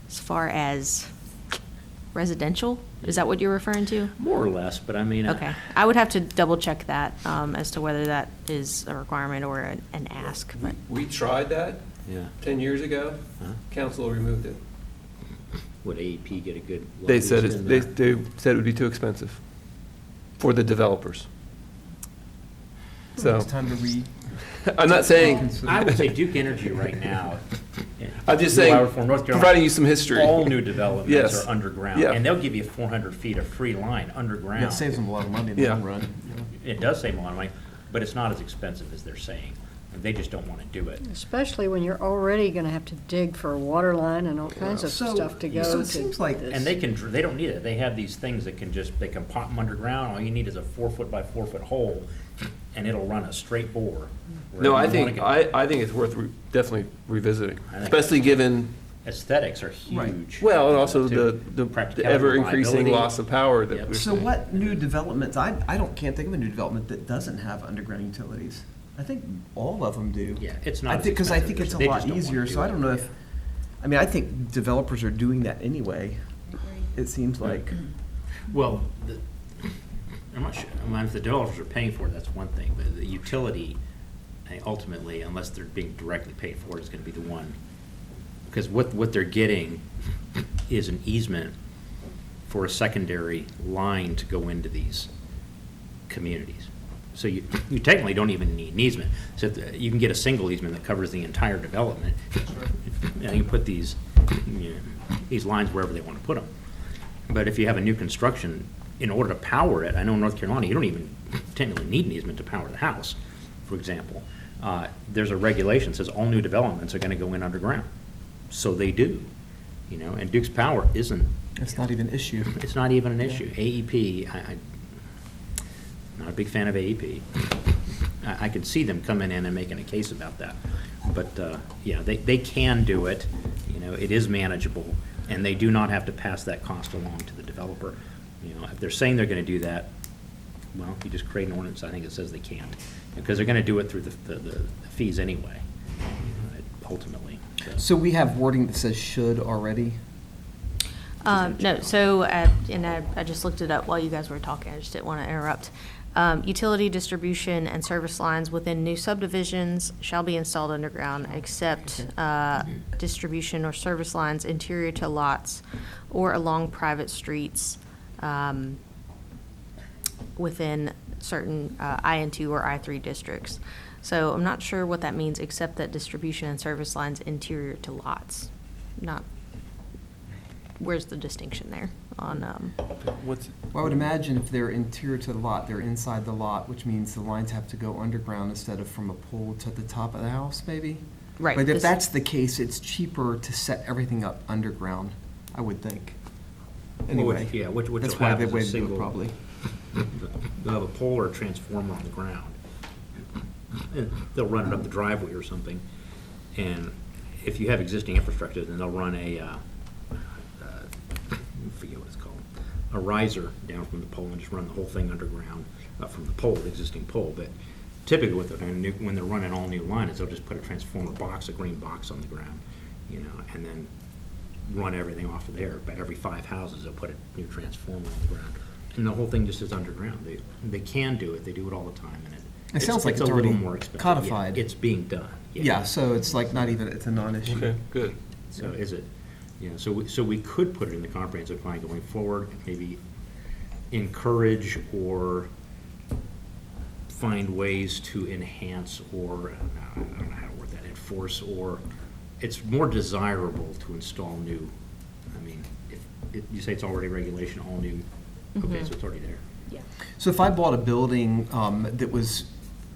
as far as residential, is that what you're referring to? More or less, but I mean. Okay, I would have to double check that as to whether that is a requirement or an ask, but. We tried that Yeah. 10 years ago. Huh? Council removed it. Would AEP get a good? They said lobbyist in there? they said it would be too expensive for the developers. So, It's time to I'm not saying, I would say Duke Energy right now. I'm just Blue saying, Hour for North Carolina, providing you some history. All new developments Yes. are underground, Yeah. and they'll give you 400 feet of free line underground. Yeah, it saves them a lot of money in the Yeah. long run. It does save a lot of money, but it's not as expensive as they're saying. and they just don't want to do it. Especially when you're already gonna have to dig for a water line and all kinds of So- stuff to go so to. it seems like- this. And they don't need it. They have these things that they can pop them underground. All you need is a 4-foot by 4-foot hole, and it'll run a straight bore. No, I wherever you wanna think, go. I think it's worth definitely revisiting, I think- especially given, Aesthetics are Right. huge. well, and also too. the Practicality, ever-increasing reliability. loss of power that Yep. we're So seeing. what new developments, can't think of a new development that doesn't have underground utilities. I think all of them do. Yeah, it's not as Because I expensive. think it's a They lot just don't wanna easier, do so I it. don't know if, I mean, I think developers are doing that anyway, it seems like. Well, I'm not sure, I mean, if the developers are paying for it, that's one thing, but the utility, ultimately, unless they're being directly paid for it, is gonna be the one. Because what they're getting is an easement for a secondary line to go into these communities. So you technically don't even need an easement. So you can get a single easement that covers the entire development. And you put these lines wherever they want to put them. But if you have a new construction, in order to power it, I know in North Carolina, you don't even technically need an easement to power the house, for example. There's a regulation that says all new developments are going to go in underground. So they do, and Duke's Power isn't. It's not even an issue. It's not even an issue. AEP, not a big fan of AEP. I could see them coming in and making a case about that. But, yeah, they can do it, it is manageable, and they do not have to pass that cost along to the developer. If they're saying they're gonna do that, well, you just create an ordinance, I think it says they can't, because they're gonna do it through the fees anyway, ultimately. So we have wording that says should already? No, so, and I just looked it up while you guys were talking, I just didn't want to interrupt. Utility distribution and service lines within new subdivisions shall be installed underground, except distribution or service lines interior to lots or along private streets within certain IN2 or I3 districts. So I'm not sure what that means, except that distribution and service lines interior to lots. Not, where's the distinction there on, What's, Well, I would imagine if they're interior to the lot, they're inside the lot, which means the lines have to go underground instead of from a pole to the top of the house, maybe? right. But if this- that's the case, it's cheaper to set everything up underground, I would think. Anyway. Yeah, what That's you'll why have they is a way to do it, single. probably. They'll have a pole or a transformer on the ground. And they'll run it up the driveway or something. And if you have existing infrastructure, then they'll run I forget what it's called, a riser down from the pole and just run the whole thing underground from the pole, the existing pole. But typically what they're going to do when they're running all new lines, they'll just put a transformer box, a green box on the ground, and then run everything off of there. But every 5 houses, they'll put a new transformer on the ground. And the whole thing just is underground. They can do it, they do it all the time, and It sounds like a it's little already more expensive. codified. Yeah, it's being done. Yeah, so it's like not even, it's a non-issue. okay, good. So is it, so we could put it in the comprehensive plan going forward, maybe encourage or find ways to enhance or, I don't know how to word that, enforce, or it's more desirable to install new. I mean, if you say it's already regulation, all new, okay, so it's already there. Yeah. So if I bought a building that was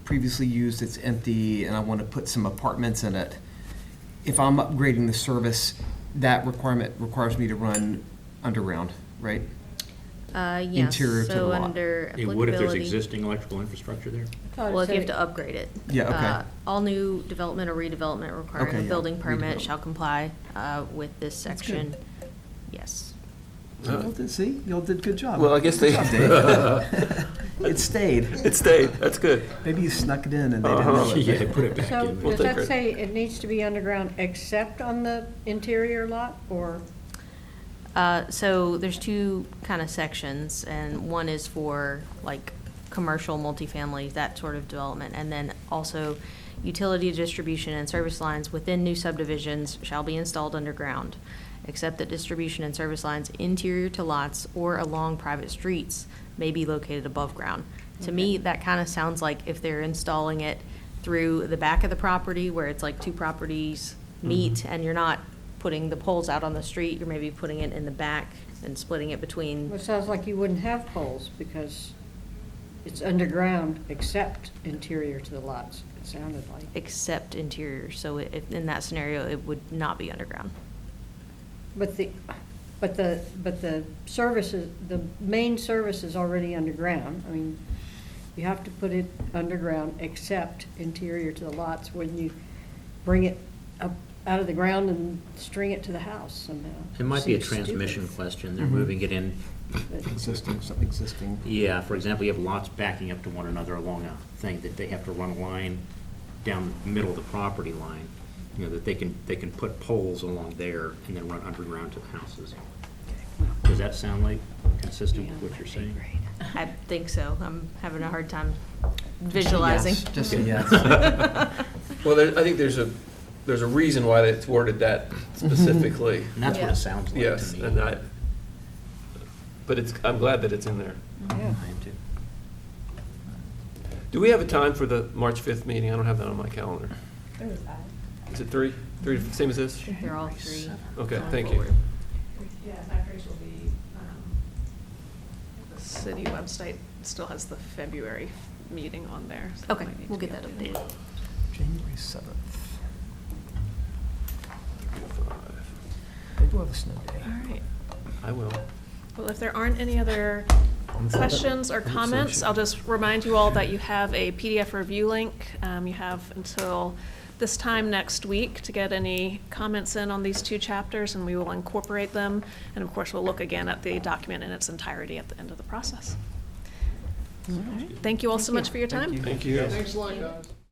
previously used, it's empty, and I want to put some apartments in it, if I'm upgrading the service, that requirement requires me to run underground, right? Yes, Interior to the so lot. under It would if there's applicability. existing electrical infrastructure there. Well, if you have to upgrade it. Yeah, okay. All new development or redevelopment requiring Okay, a yeah, building permit redevelopment. shall comply with this That's good. section. Yes. See, y'all did a good job. Well, I guess they, Good job, Dave. It stayed. it stayed, that's good. Maybe you snuck it in and they didn't know it. Yeah, put it back So in. does take that it. say it needs to be underground except on the interior lot, or? So there's two kind of sections, and one is for like commercial multifamily, that sort of development, and then also utility distribution and service lines within new subdivisions shall be installed underground, except that distribution and service lines interior to lots or along private streets may be located above ground. To me, that kind of sounds like if they're installing it through the back of the property where it's like two properties meet and you're not putting the poles out on the street, you're maybe putting it in the back and splitting it between. It sounds like you wouldn't have poles because it's underground except interior to the lots, it sounded like. Except interior, so in that scenario, it would not be underground. But the services, the main service is already underground. I mean, you have to put it underground except interior to the lots when you bring it up out of the ground and string it to the house somehow. It might be a Seems stupid. transmission question. They're Mhm. moving it in. Existing, something existing. Yeah, for example, you have lots backing up to one another along a thing that they have to run a line down the middle of the property line. You know, that they can put poles along there and then run underground to the houses. Does that sound like consistent with what you're saying? I think so. I'm having a hard time visualizing. Yes, just say yes. Well, I think there's a reason why it's worded that specifically. And that's what Yeah. it sounds like to me. Yes, but I'm glad that it's in there. Yeah. I am too. Do we have a time for the March 5th meeting? I don't have that on my calendar. Is it 3? 3, same as this? They're all three. Okay, going thank you. forward. Yeah, factories will be, the city website still has the February meeting on there. so that Okay, might need we'll to get be that updated. January 7th. They do have a snow day. All right. I will. Well, if there aren't any other questions or comments, I'll just remind you all that you have a PDF review link. You have until this time next week to get any comments in on these 2 chapters, and we will incorporate them. And of course, we'll look again at the document in its entirety at the end of the process. All right. Thank you all so much for your time. Thank you. Thanks a lot, guys.